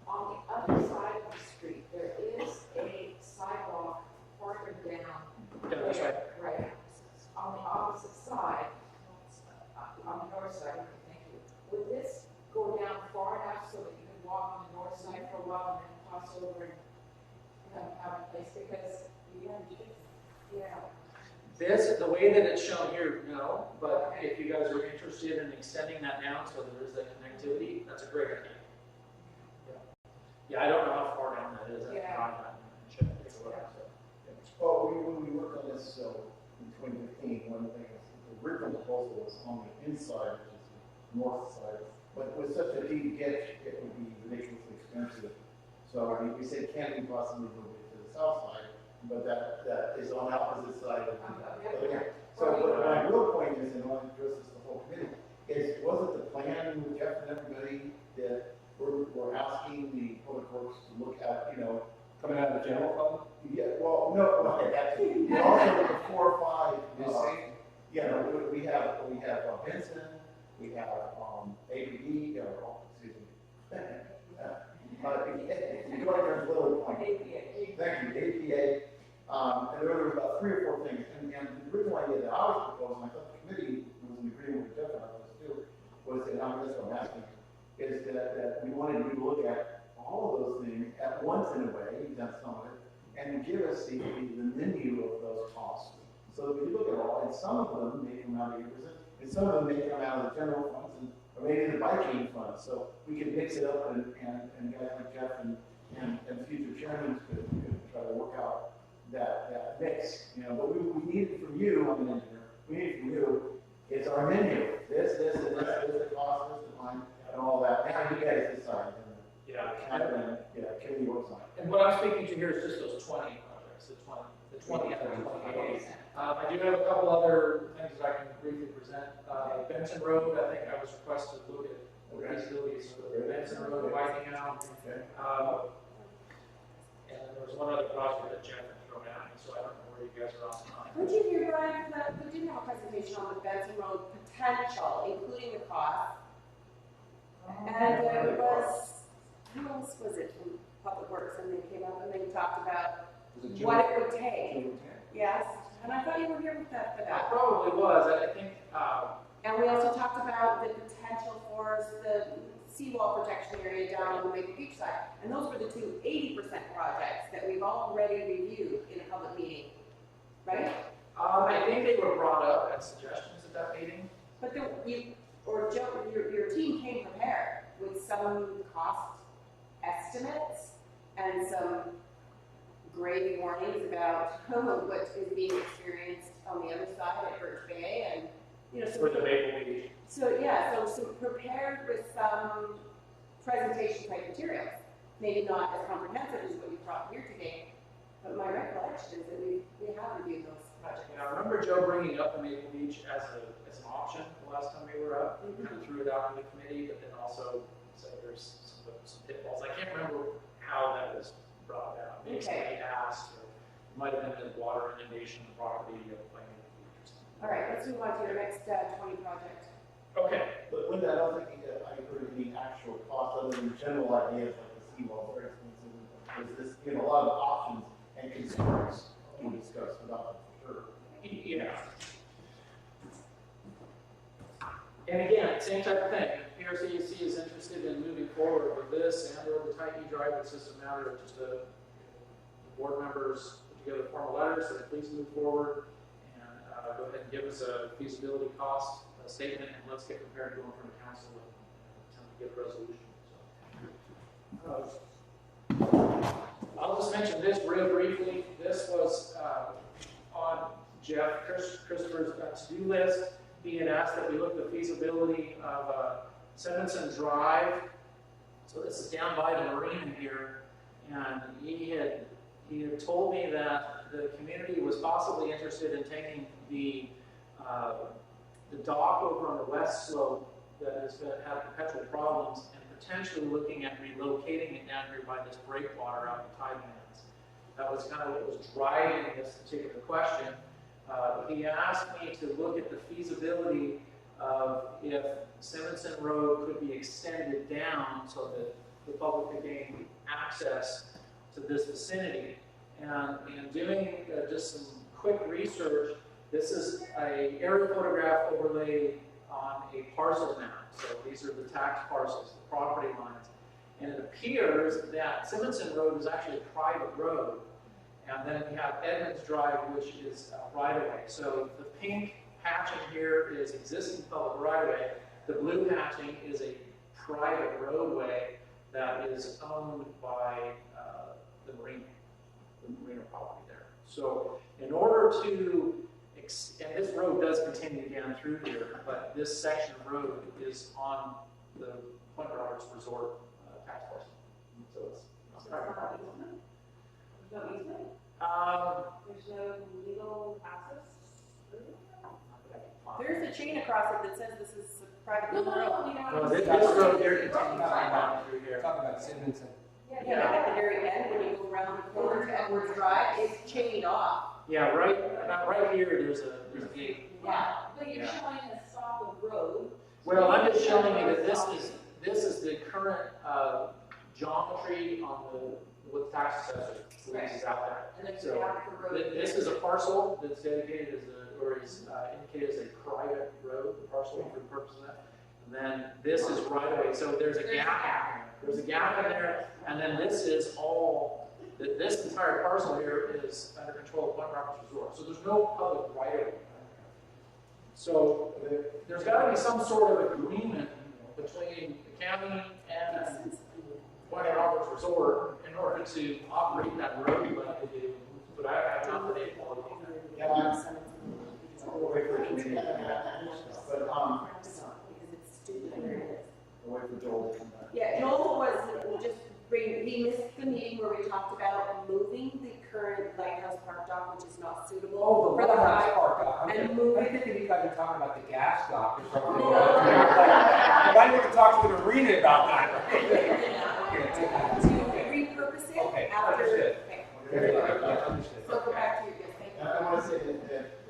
on the other side of the street, there is a sidewalk farther down. Yeah, that's right. Right. On the opposite side, on the north side, thank you. Would this go down far enough so that you can walk on the north side for a while and then cross over and have a place? Because The way that it's shown here, no, but if you guys are interested in extending that down so there is that connectivity, that's a great idea. Yeah, I don't know how far down that is. I can find that and check it. So. Well, when we worked on this in 2015, one of the things, the original proposal was on the inside, which is the north side. But with such a deep ditch, it would be ridiculously expensive. So we said, can we possibly move it to the south side? But that is on the opposite side of the So what my real point is, and I want to address this to the whole committee, is wasn't the plan with Jeff and everybody that we're asking the public works to look at, Coming out of the general fund? yeah, well, no, actually, also the 4 or 5. We have Benson, we have ABD, excuse me. You want to turn little point. Thank you, APA. And there were about 3 or 4 things. And the original idea that I was proposing, I thought the committee was in agreement with Jeff and I was too, was that, that's what I'm asking, is that we wanted you to look at all of those things at once in a way, you've done some of it, and give us the menu of those costs. So that we look at all, and some of them may come out of 8%, and some of them may come out of the general funds, or maybe the biking fund. So we could mix it up, and guys like Jeff and future chairmen could try to work out that mix. But we need it from you, I'm an engineer. We need it from you. It's our menu. This, and this, the cost, this, the time, and all that. Now you guys decide. Kimmy works on it. And what I'm speaking to here is just those 20 projects, the 20 out of 28. I do have a couple other things that I can briefly present. Benson Road, I think I was requested to look at the feasibility of the Benson Road widening out. And there was one other project that Jeff had thrown at me, so I don't know where you guys are on. Would you hear, Brian, we did have a presentation on the Benson Road potential, including the cost. And it was, who else was it from Public Works, and they came up and they talked about what it would take. Yes, and I thought you were here with that for that. It probably was, I think. And we also talked about the potential for the seawall protection area down on the Maple Beach side. And those were the two 80% projects that we've already reviewed in a public meeting, right? I think they were brought up as suggestions at that meeting. But Joe, your team came prepared with some cost estimates and some grave warnings about what is being experienced on the other side at Birch Bay, and For the Maple Beach. So prepared with some presentation type materials, maybe not as comprehensive as what you brought here today, but my recollection is that we have reviewed those projects. I remember Joe bringing up the Maple Beach as an option the last time we were up. Kind of threw it out in the committee, but then also said there's some pitfalls. I can't remember how that was brought out. Maybe somebody asked, or it might have been the water inundation property of Maple Beach. All right, let's move on to your next 20 project. Okay. But Linda, I don't think I heard any actual cost other than general ideas like the seawall, for instance. There's this, a lot of options and concerns we discussed about them for sure. Yeah. And again, same type of thing. If PRCAC is interested in moving forward with this and or the Titan drive, it's just a matter of the board members put together formal letters, say please move forward and go ahead and give us a feasibility cost statement, and let's get prepared to go in front of council and attempt to get a resolution. I'll just mention this real briefly. This was on Christopher's to-do list. He had asked that we look at the feasibility of Simonson Drive. So this is down by the marina here, and he had told me that the community was possibly interested in taking the dock over on the west slope that has had perpetual problems and potentially looking at relocating it down here by this breakwater out in Tidelands. That was kind of what was driving this particular question. He asked me to look at the feasibility of if Simonson Road could be extended down so that the public could gain access to this vicinity. And in doing just some quick research, this is an aerial photograph overlaid on a parcel map. So these are the tax parcels, the property lines. And it appears that Simonson Road is actually a private road. And then we have Edmonds Drive, which is right-of-way. So the pink hatching here is existing public right-of-way. The blue hatching is a private roadway that is owned by the marina property there. So in order to, and this road does continue down through here, but this section of road is on the Point Roberts Resort tax parcel. So it's private property. No easement? There's no legal access? There's a chain across it that says this is a private road. No, this road here continues on through here. Talking about Simonson. Yeah, at the very end, when you go around the corner to Edwards Drive, it's chained off. Yeah, right here, there's a gate. Yeah, but you're showing a stop of road. Well, I'm just showing you that this is the current geometry on with tax assessor is out there. And then So you have the road. this is a parcel that's dedicated as or is indicated as a private road, the parcel for the purpose of that. And then this is right away. So there's a gap. There's a gap in there, and then this is all. This entire parcel here is under control of Point Roberts Resort. So there's no public right of way. So there's got to be some sort of agreement between the county and Point Roberts Resort in order to operate that road like they do. But I have not been able to locate that. Yeah, we'll wait for a committee. But, we'll wait for Joel to come back. Yeah, Joel was just he missed the meeting where we talked about moving the current Lighthouse Park dock, which is not suitable Oh, the for the Lighthouse ride. Park dock. And I'm moving- thinking you guys are talking about the gas dock or something. No. I need to talk to the marina about that. To repurpose it Okay, after. understood. Okay. Very good. Yeah, understood. So go back to your guest. Thank you. And I want to say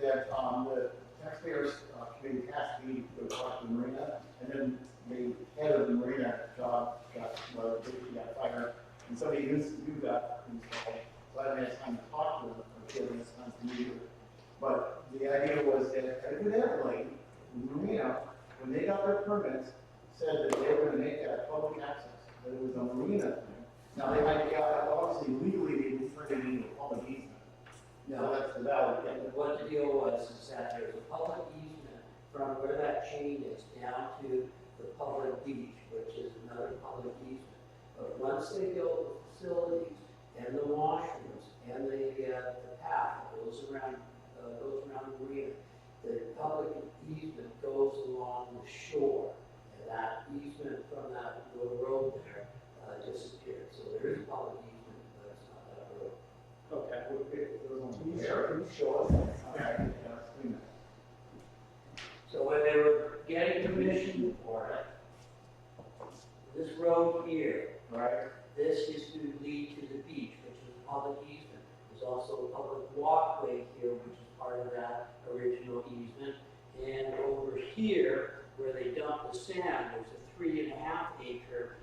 that the taxpayers committee has to be to talk to the marina, and then the head of the marina job got fired, and somebody who got installed. So I didn't have time to talk to them, or she didn't have time to meet her. But the idea was that evidently, the marina, when they got their permits, said that they were going to make that public access, that it was a marina thing. Now, they might be, obviously legally, they would turn it into a public easement. No, that's the valid thing. what the deal was is that there's a public easement from where that chain is down to the public beach, which is another public easement. But once they build the facilities and the washrooms and the path that goes around the marina, the public easement goes along the shore, and that easement from that little road there disappeared. So there is a public easement, but it's not that road. Okay. Can you show us? Okay. So when they were getting permission for it, this road here, Right. this is to lead to the beach, which is a public easement. There's also a public walkway here, which is part of that original easement. And over here, where they dump the sand, there's a 3.5 acre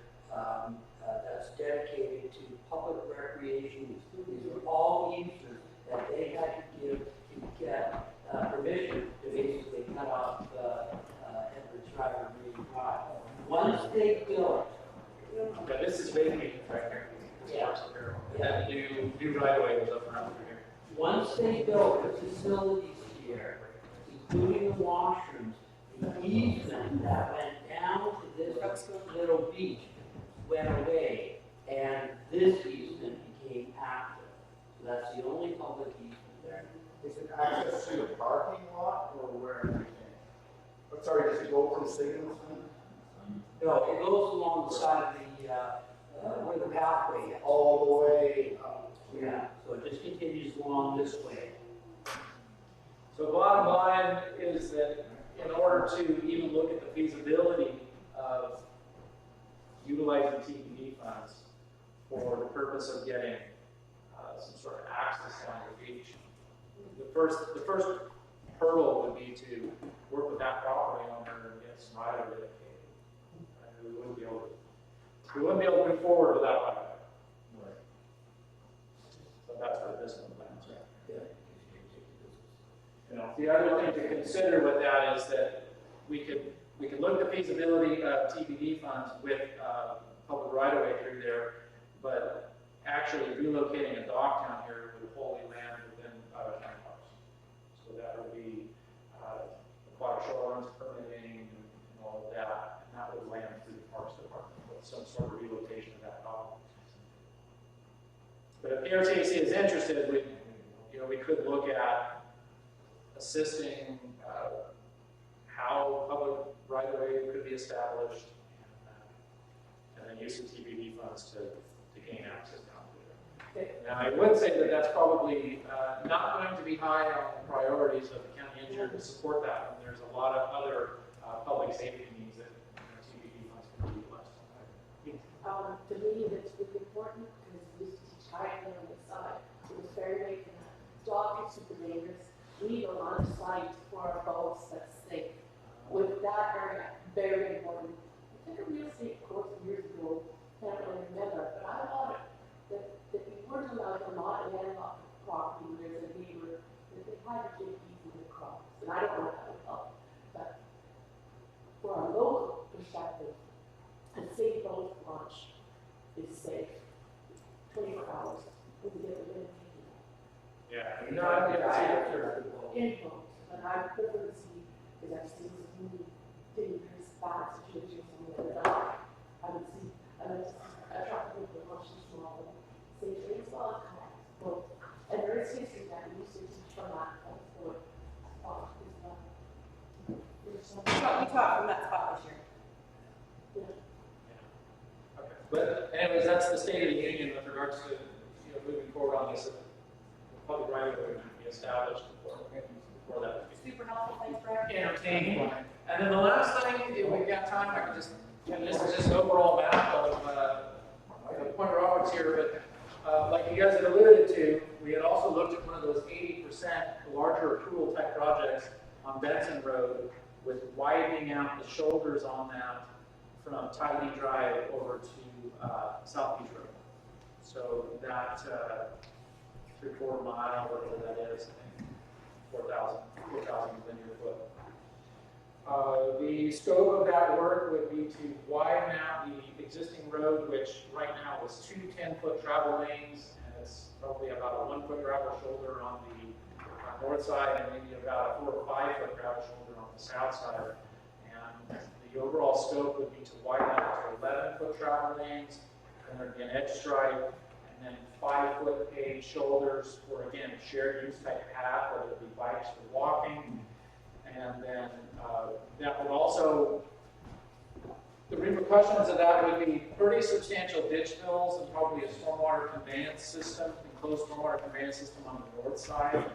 that's dedicated to public recreation. These are all easements that they had to give to get permission to basically cut off Edwards Drive and Green Drive. Once they built, Okay, this is vacated right here. This parcel here. And then the new right away was up around here. once they built the facilities here, including the washrooms, the easement that went down to this little beach went away, and this easement became active. So that's the only public easement there. Is it access to the parking lot or where? But sorry, does it go from Simonson? No, it goes along the side of the, where the pathway is. All the way Yeah, so it just continues along this way. So bottom line is that in order to even look at the feasibility of utilizing TPD funds for the purpose of getting some sort of access down the beach, the first hurdle would be to work with that property owner and get some right of way dedicated. We wouldn't be able to move forward without right of way. Right. So that's what this one plans. You know, the other thing to consider with that is that we could look at the feasibility of TPD funds with public right of way through there, but actually relocating a dock down here would wholly land within county parks. So that would be aquatic shorelines permitting and all of that, and that would land through the Parks Department with some sort of relocation of that dock. But if PRCAC is interested, we could look at assisting how public right of way could be established, and then use the TPD funds to gain access down there. Now, I would say that that's probably not going to be high on the priorities of the county engineer to support that. And there's a lot of other public safety needs that TPD funds can be utilized on. To me, it's really important because we used to teach kayaking on the side. It was very big, and dog is super dangerous. We need a line of sight for our boats that's safe. With that area, very important. I took a real estate course years ago, can't really remember, but I thought that you weren't allowed to not landlock property where there's a neighbor, that they had to get easy across. And I don't know how to help, but for a local perspective, a safe boat launch is safe. 24 hours, we can get the wind. Yeah, no, I think that's Info, and I prefer to see, because I've seen some really dangerous, bad situations somewhere that I would see, and I try to make the options small, say, it's all correct, and there is history that we used to teach from that, for, We talked from that spot this year. Okay. But anyways, that's the state of the union with regards to moving forward on this. Public right of way would be established before that. Super helpful, thanks, Brad. Entertaining. And then the last thing, if we've got time, I can just, this is just an overall map of Point Roberts here, but like you guys had alluded to, we had also looked at one of those 80% larger accrual type projects on Benson Road with widening out the shoulders on that from Tidy Drive over to South Beach Road. So that 3/4 mile, whatever that is, I think 4,000 linear foot. The scope of that work would be to widen out the existing road, which right now is 2 10-foot travel lanes, and it's probably about a 1-foot gravel shoulder on the north side, and maybe about a 4 or 5-foot gravel shoulder on the south side. And the overall scope would be to widen out to 11-foot travel lanes, and there'd be an edge stripe, and then 5-foot paved shoulders for, again, shared use type path, whether it be bikes or walking. And then that would also, the repercussions of that would be pretty substantial ditch fills and probably a stormwater conveyance system, enclosed stormwater conveyance system on the north side. And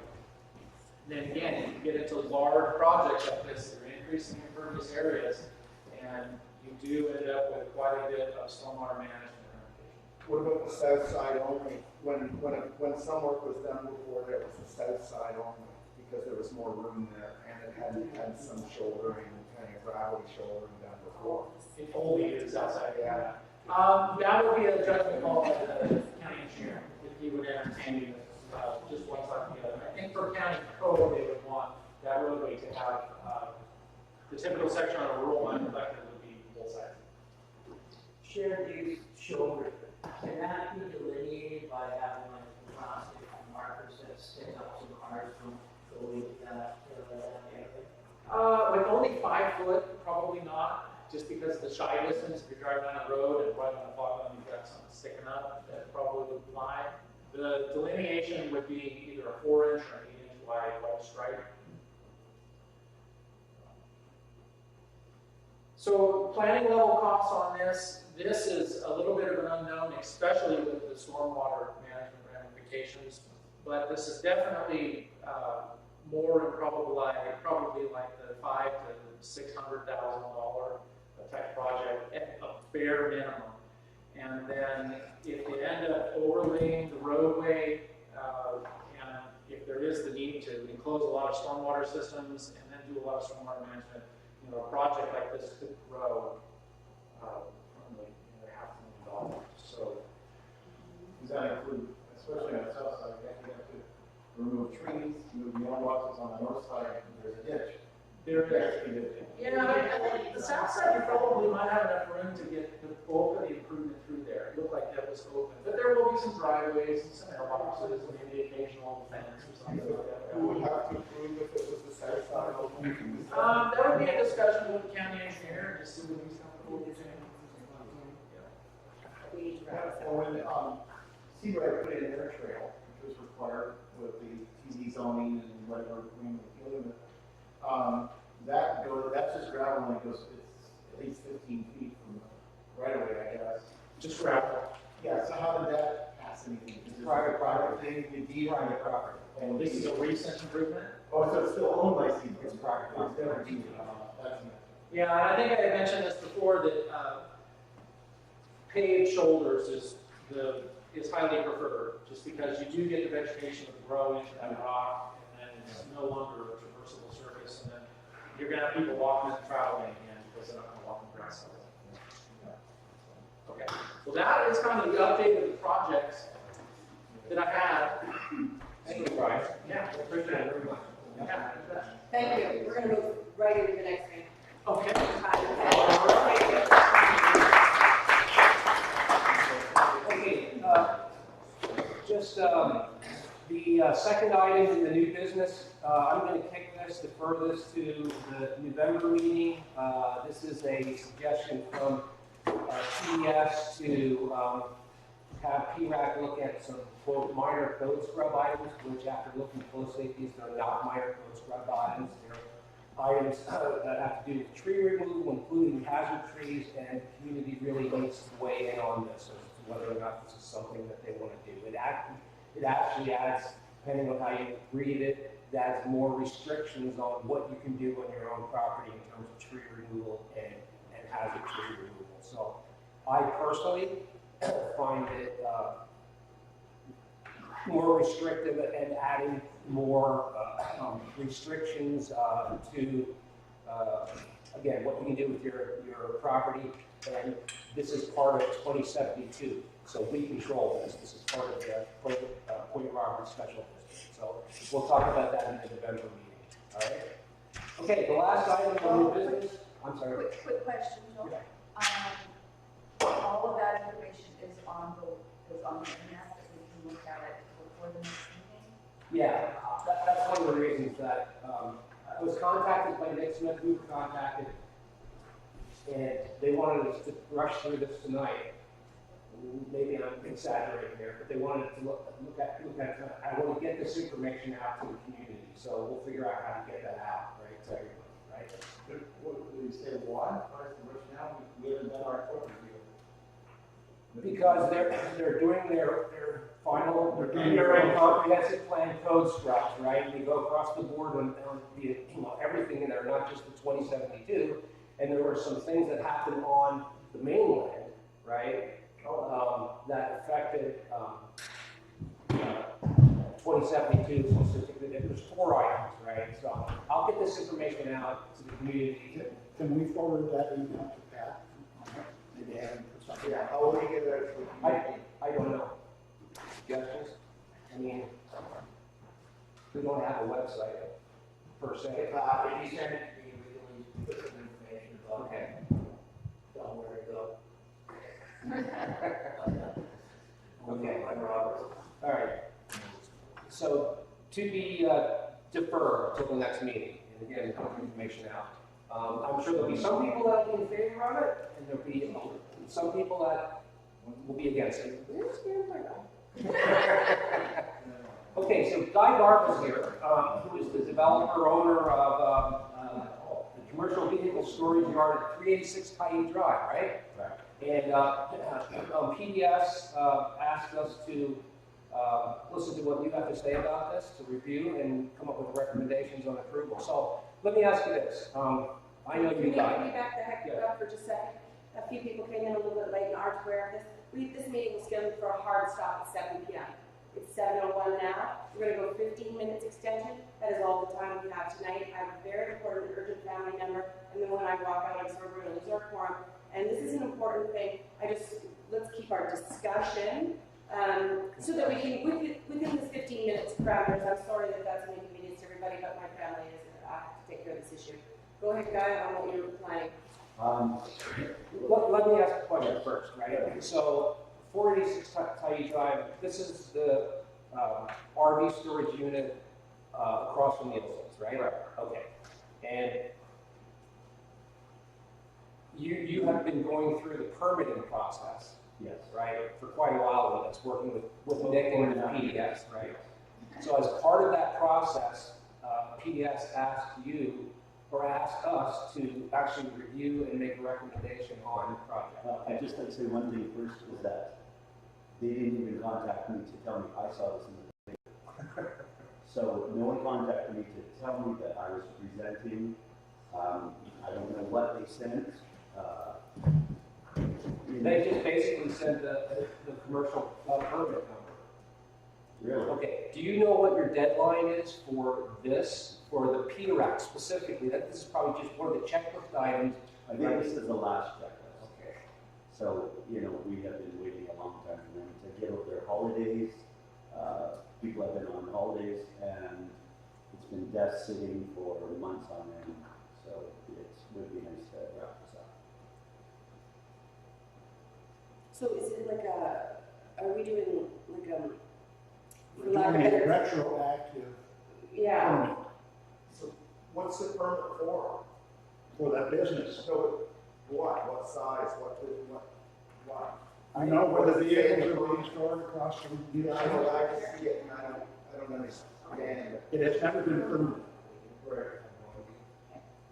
then again, if you get into large projects like this, you're increasing impervious areas, and you do end up with quite a bit of stormwater management. What about the south side only? When some work was done before, there was the south side only, because there was more room there, and it had some shouldering, kind of gravelly shouldering down before. It only is outside. Yeah. That would be a judgment call by the county engineer if he would entertain just one side or the other. I think for county code, they would want that roadway to have the typical section on a rural line collector would be both sides. Shared use shoulder, can that be delineated by having like plastic markers that stick up to the cars from going to that area? With only 5 foot, probably not, just because of the shy distance. If you're driving down the road and right on the block, you've got something sticking up, that probably would lie. The delineation would be either a 4-inch or an 8-inch wide white stripe. So planning level costs on this is a little bit of an unknown, especially with the stormwater management ramifications, but this is definitely more and probably like the $500,000 to $600,000 type project at a bare minimum. And then if you end up overlaying the roadway, and if there is the need to enclose a lot of stormwater systems and then do a lot of stormwater management, you know, a project like this could grow from like $500,000. So Does that include, especially on the south side, you have to remove trees, move mailboxes on the north side, and there's a ditch. there is. Yeah, the south side, you probably might have enough room to get the bulk of the improvement through there. It looked like that was open, but there will be some driveways and some mailboxes and maybe occasional fence or something like that. Who would have to approve if it was the south side? That would be a discussion with the county engineer, just see what he's comfortable with. When Seabright put in their trail, which was required with the TZ zoning and whatever we were dealing with, that's just gravel and it goes, it's at least 15 feet from the right of way, I guess. Just gravel. Yeah, so how did that pass anything? Is it Private a private thing, you deed private property? And this is a recent improvement? Oh, so it's still owned by Seabright? It's private It's property. never deeded, that's nice. Yeah, and I think I had mentioned this before, that paved shoulders is highly preferred, just because you do get the vegetation to grow into that rock, and then it's no longer a traversable surface, and then you're gonna have people walking and traveling again, because they're not gonna walk on grass. Okay, well that is kind of the update of the projects that I had. Thank you, Brian. Yeah, Appreciate it very much. yeah. Thank you. We're gonna move right into the next thing. Okay. Okay, just the second item in the new business, I'm going to kick this, defer this to the November meeting. This is a suggestion from CES to have PRCAC look at some, quote, minor code scrub items, which after looking closely, these are not minor code scrub items. They're items that have to do with tree removal, including hazard trees, and the community really needs to weigh in on this as to whether or not this is something that they want to do. It actually adds, depending on how you read it, it adds more restrictions on what you can do on your own property in terms of tree removal and hazard tree removal. So I personally find it more restrictive and adding more restrictions to, again, what you can do with your property. And this is part of 2072. So we control this. This is part of the Point Roberts Special District. So we'll talk about that in the November meeting. All right? Okay, the last item on new business. I'm sorry. Quick question, Joe. All of that information is on the internet, that we can look at it before the next meeting? Yeah, that's one of the reasons that I was contacted by Nick Smith, we were contacted, and they wanted us to rush through this tonight. Maybe I'm exaggerating here, but they wanted to look at I want to get this information out to the community, so we'll figure out how to get that out, right, to everyone, right? What do you say, why? Why is the rush now? We haven't done our equipment deal. Because they're doing their final, their comprehensive plan code scrubs, right? And you go across the board on the, everything in there, not just the 2072. And there were some things that happened on the mainland, right? That affected 2072 specifically. There's 4 items, right? So I'll get this information out to the community. Can we forward that email to Pat? Maybe have him put something. Yeah, how would we get that to the community? I don't know. Suggestions? I mean, we don't have a website per se. If you send it to me, we can put some information about Okay. tell where to go. Okay. All right. So to be deferred till the next meeting, and again, put information out. I'm sure there'll be some people that will be in favor of it, and there'll be some people that will be against it. Okay, so Guy Barb is here, who is the developer, owner of the commercial vehicle storage yard at 386 Cayenne Drive, right? Right. And PDS asked us to listen to what you have to say about this, to review and come up with recommendations on approval. So let me ask you this. I know you guys. Can we back the heck up for just a second? A few people came in a little bit late and aren't aware of this. This meeting was scheduled for a hard stop at 7 p.m. It's 7:01 now. We're going to go 15 minutes extension. That is all the time we have tonight. I have a very important, urgent family member, and then when I walk out, I'm sort of going to lose our quorum. And this is an important thing. Let's keep our discussion so that we can, within this 15 minutes parameters. I'm sorry that that's an inconvenience to everybody, but my family is, I have to take care of this issue. Go ahead, Guy, on what you're planning. Let me ask a question first, right? So 486 Taiyi Drive, this is the RV storage unit across from Nielsen's, right? Right. Okay. And you have been going through the permitting process, Yes. right, for quite a while with us, working with Nick and PDS, right? So as part of that process, PDS asked you, or asked us to actually review and make a recommendation on the project. I'd just like to say one thing first, is that they didn't even contact me to tell me I saw this in the paper. So no one contacted me to tell me that I was presenting. I don't know what they sent. They just basically sent the commercial permit number. Really? Okay, do you know what your deadline is for this, for the PRCAC specifically? This is probably just one of the checklist items. I think this is the last checklist. Okay. So, you know, we have been waiting a long time for them to get over their holidays. People have been on holidays, and it's been desk sitting for months on end. So it would be nice to wrap this up. So is it like are we doing like We're doing a retroactive yeah. permit So what's the permit for? for that business. So what size, what? I know where the vehicles are being stored across from Yeah, the I know, I can see it, and I don't understand. It has never been proven. Right.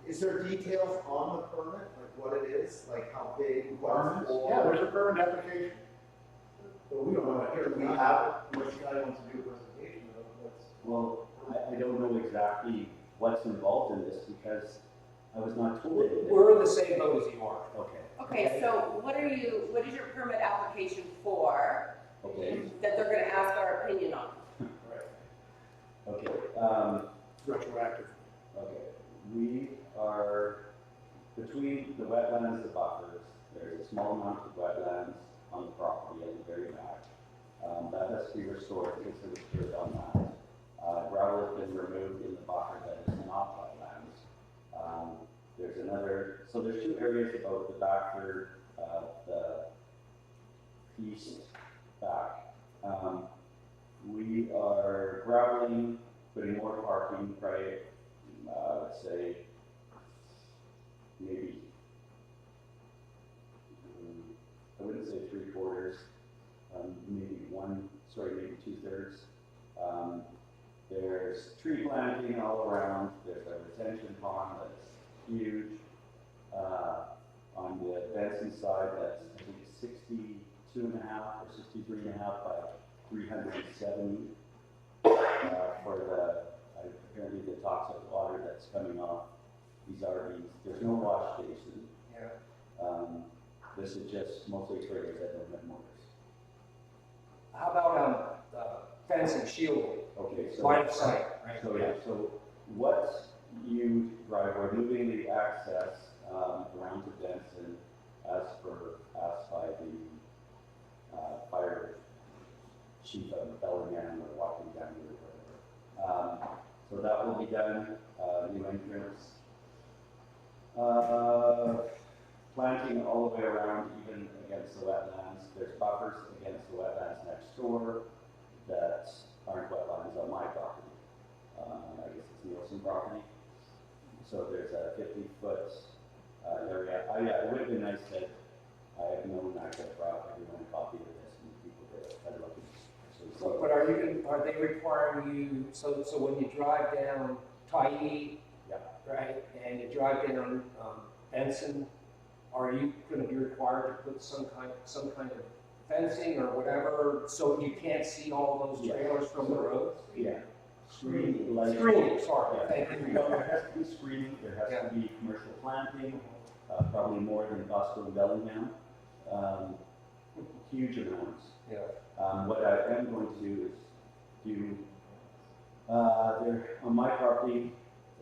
Is there details on the permit, like what it is, like how big, what it's Yeah, for? there's a permit application. But we don't know that here, We have unless you guys want to do a presentation of what's. Well, I don't know exactly what's involved in this because I was not told anything. We're in the same boat as you are. Okay, Okay, so what is your permit application for okay, that they're going to ask our opinion on? okay. Retroactive. Okay, we are between the wetlands and the buffers. There's a small amount of wetlands on the property at the very back. That has to be restored because there was dirt on that. Gravel has been removed in the buffer that is not wetlands. There's another, so there's two areas about the back third of the east back. We are graveling, putting more parking, right? Let's say maybe, I wouldn't say 3/4, maybe maybe 2/3. There's tree planting all around. There's a retention pond that's huge. On the Benson side, that's I think 62.5 or 63.5 by 370 for the apparently the toxic water that's coming off these RVs. There's no wash station. Yeah. This is just mostly trailers that don't have motors. How about fencing, shielding, Okay, so line of sight, right? So yeah, so what you drive, we're moving the access around to Benson as asked by the fire chief of Bellingham or walking down or whatever. So that will be done, new entrance. Planting all the way around, even against the wetlands. There's buffers against the wetlands next door that aren't wetlands on my property. I guess it's Nielsen property. So there's a 50-foot area. It would have been nice that I had known I could have brought everyone a copy of this and people could have looked at it. But are they requiring you, so when you drive down Taiyi, Yeah. right, and you drive down Benson, are you going to be required to put some kind of fencing or whatever, so you can't see all those trailers from the road? Yeah. Screening, like. Screening, sorry, Yeah, thank you. there has to be screening, there has to be commercial planting, probably more than Boston and Bellingham, huge amounts. Yeah. What I am going to do is do, there, on my property,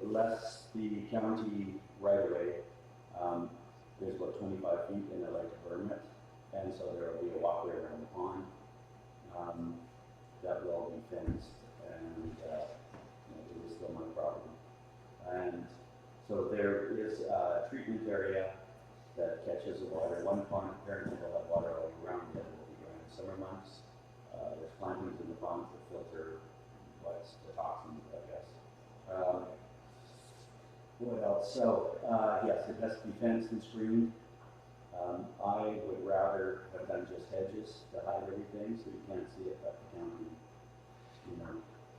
less the county right away, there's about 25 feet and I like to burn it, and so there will be a walkway around the pond, that will all be fenced, and, it is still my property. And so there is a treatment area that catches the water. One pond apparently will have water all around it, it will be dry in the summer months. There's plantings in the ponds that filter what's the toxins, I guess. What else? So, yes, it has to be fenced and screened. I would rather have done just hedges to hide everything so you can't see it, but the county,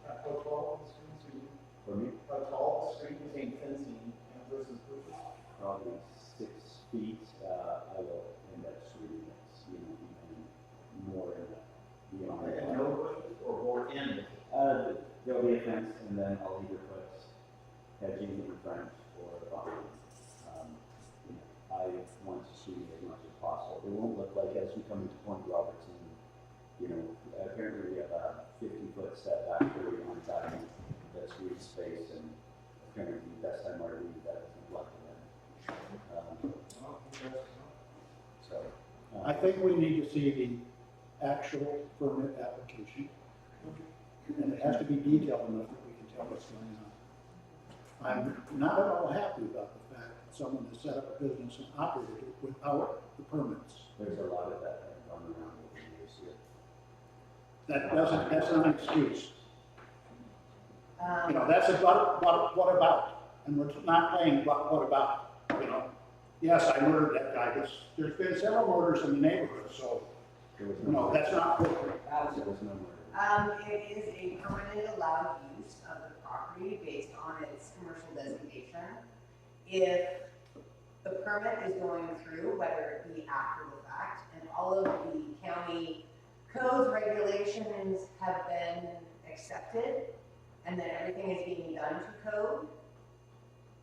How tall is the screen between, for me, how tall is the screen between fencing and versus bushes? probably 6 feet. I will end up screening it, even more in the, beyond And that. no bushes or more in? There'll be a fence, and then I'll either put hedging in front or behind. I want to screen as much as possible. It won't look like as we come into Point Robertson, apparently we have a 50-foot setback for on side that's green space, and apparently that's time our lead that isn't lucky then. So. I think we need to see the actual permit application. And it has to be detailed enough that we can tell what's going on. I'm not at all happy about the fact that someone has set up a business and operated it without the permits. There's a lot of that that have gone around over the years here. That's not an excuse. That's about, what about? And we're not playing what about, Yes, I murdered that guy, but there's been several murders in the neighborhood, so, There was that's not appropriate. There was no murder. It is a permanent allowed use of the property based on its commercial designation. If the permit is going through, whether it be after the fact, and all of the county codes, regulations have been accepted, and then everything is being done to code,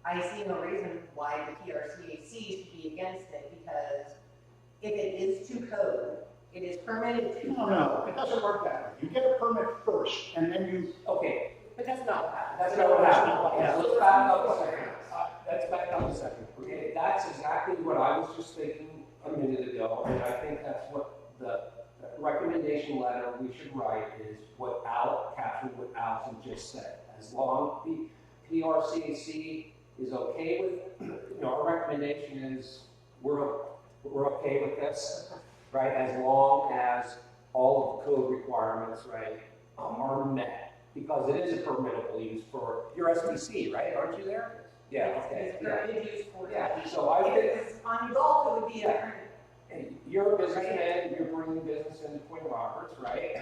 I see no reason why the PRCAC should be against it, because if it is to code, it is permitted to. No, it doesn't work that way. You get a permit first, and then you, Okay, But that's not what happened. that's not what That's happened. not what Yeah, happened. let's back up a second. Let's back up a second. Okay, that's exactly what I was just thinking a minute ago, and I think that's what the recommendation letter we should write is what captured what Allison just said. As long the PRCAC is okay with, our recommendation is we're okay with this, right? As long as all of the code requirements, right, are met. Because it is a permittable use for your SBC, right? Aren't you there? Yeah, okay. It's permitted use for. Yeah, so I think If it's on golf, it would be a permit. and you're a businessman, you're bringing business into Point Roberts, right?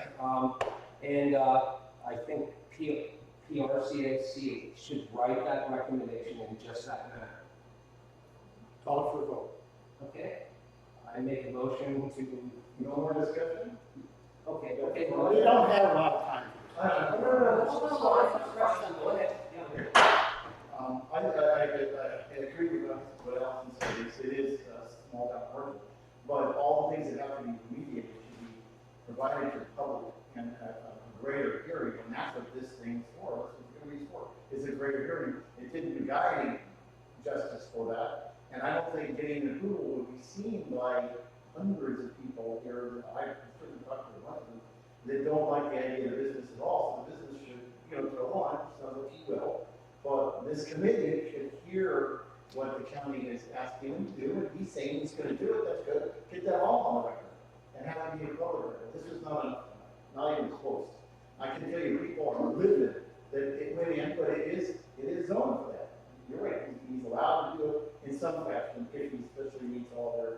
I think PRCAC should write that recommendation in just that manner. call it for a vote. Okay? I make a motion to. No more discussion? Okay. We don't have a lot of time. Go ahead. Yeah. I agree with what Allison said, it is a small town market, but all the things that have to be remediated should be provided to the public and a greater hearing, and that's what this thing's for, is a greater hearing. It didn't do any justice for that, and I don't think getting an approval would be seen by hundreds of people here, that I've certainly talked to a lot of them, that don't like the idea of the business at all, so the business should, go on, sounds like you will. But this committee should hear what the county is asking him to do, and he's saying he's gonna do it, that's good. Get that all on the record, and have it be a public record. This is not even close. I can tell you, people are livid that it went in, but it is zoned for that. You're right, he's allowed to do it in some fashion, if he especially meets all their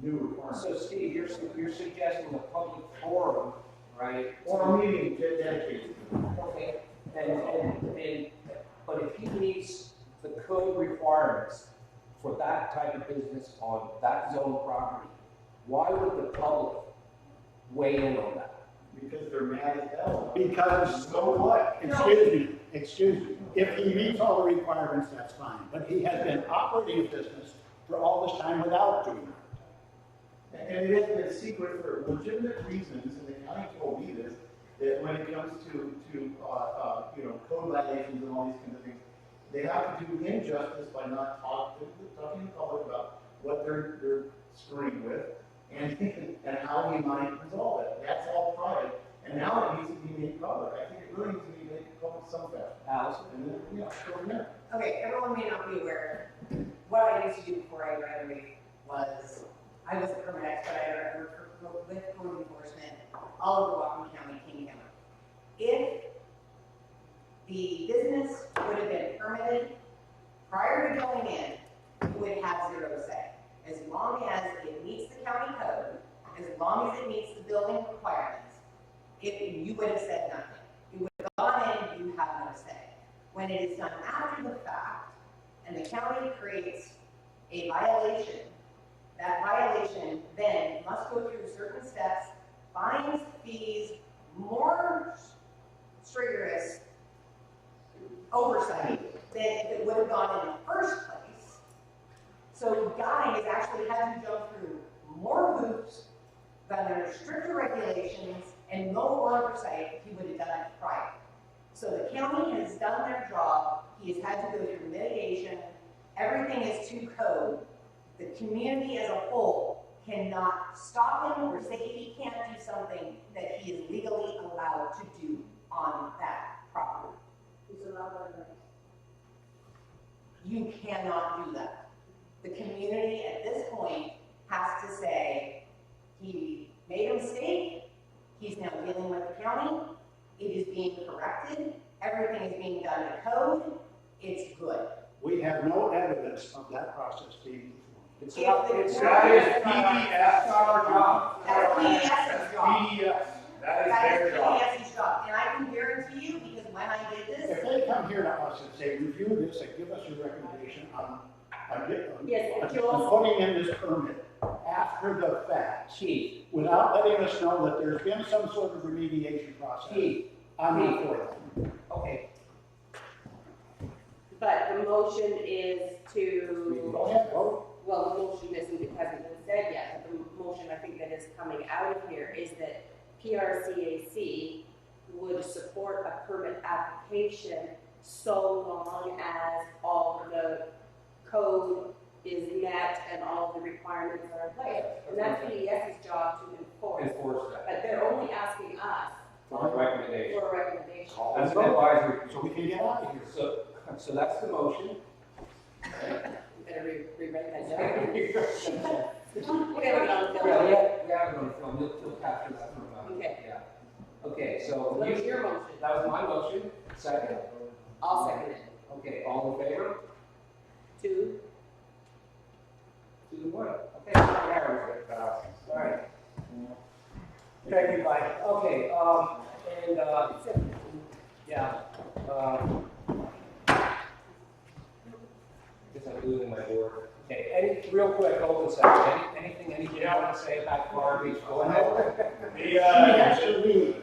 new requirements. So Steve, you're suggesting a public forum, right? Or a meeting dedicated. Okay, but if he meets the code requirements for that type of business on that zone property, why would the public weigh in on that? Because they're mad as hell. Because, So what? excuse me, if he meets all the requirements, that's fine, but he has been operating a business for all this time without doing that. And it has been secret for legitimate reasons, and the county told me this, that when it comes to code violations and all these kinds of things, they have to do injustice by not talking to the public about what they're screwing with and how we might resolve it. That's all private, and now it needs to be made public. I think it really needs to be made public some fashion. Allison? And then, yeah, go from there. Okay, everyone may not be aware, what I used to do before I graduated was, I was a permit expediter, I worked with code enforcement all over Whatcom County, King County. If the business would have been permitted prior to going in, you would have zero say. As long as it meets the county code, as long as it meets the building requirements, you would have said nothing. You would have gone in, you have no say. When it is done after the fact, and the county creates a violation, that violation then must go through certain steps, fines, fees, more rigorous oversight than if it would have gone in the first place. So guys actually had to jump through more hoops, than under stricter regulations, and no oversight if he would have done it prior. So the county has done their job. He has had to go through mitigation. Everything is to code. The community as a whole cannot stop him or say he can't do something that he is legally allowed to do on that property. He's allowed by right. You cannot do that. The community at this point has to say, he made a mistake, he's now dealing with the county, it is being corrected, everything is being done to code, it's good. We have no evidence of that process being It's If not, the it's board- not, That's not our job. That's PDS's job. PDS. That is That their is job. PDS's job, and I can guarantee you, because when I did If this, they come here to us and say, review this and give us your recommendation on Yes, putting in this permit after the fact, Keith, without letting us know that there's been some sort of remediation process, Keith, I'm not for that. okay, But the motion is to, Go ahead, vote. well, the motion hasn't been said yet, but the motion I think that is coming out of here is that PRCAC would support a permit application so long as all of the code is met and all of the requirements are in place. And that's PDS's job to enforce. that. But they're only asking us For a recommendation. for a recommendation. That's an advisory. So we can get out of here. So that's the motion. You better rewrite that down. Yeah, We have it on film. we have it on film, you'll capture that from, Okay. yeah. Okay, so What was your motion? that was my motion, second. I'll second it. Okay, all in favor? 2. 2-1. Okay, there we go. All right. Thank you, Mike. Okay, yeah, guess I'm losing my board. Okay, real quick, open session, anything you want to say about garbage, go ahead. He has to leave.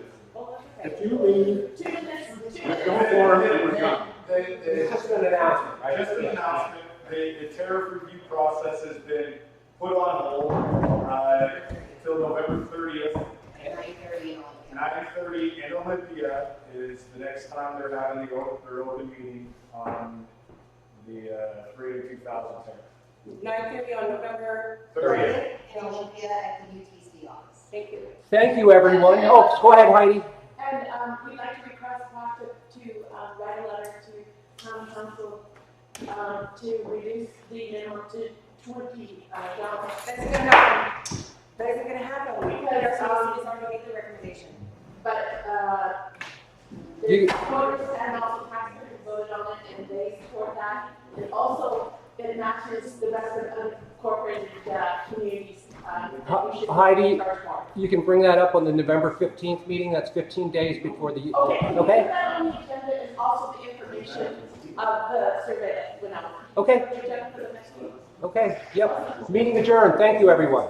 If you leave, 2 minutes, 2 let's minutes. go for it and we're done. It's just an announcement, right? Just an announcement, the tariff review process has been put on hold, until November 30th. 9:30 and all. 9:30 in Olympia is the next time they're having their open meeting on the 3/2010. 9:30 on November 30th. In Olympia at the UTC office. Thank you. Thank you, everyone. Oh, go ahead, Heidi. And we'd like to request Mark to write a letter to town council to reduce the minimum to $20. That's gonna happen. That isn't gonna happen. Because, PRCAC has already made the recommendation. But You- the voters and also pastors voted on it and they support that. And also it matches the rest of the unincorporated communities. And we should Heidi, charge more. You can bring that up on the November 15th meeting, that's 15 days before the, Okay. okay? That on the agenda is also the information of the survey that went out. Okay, The agenda for the next week. okay, yep. Meeting adjourned, thank you, everyone.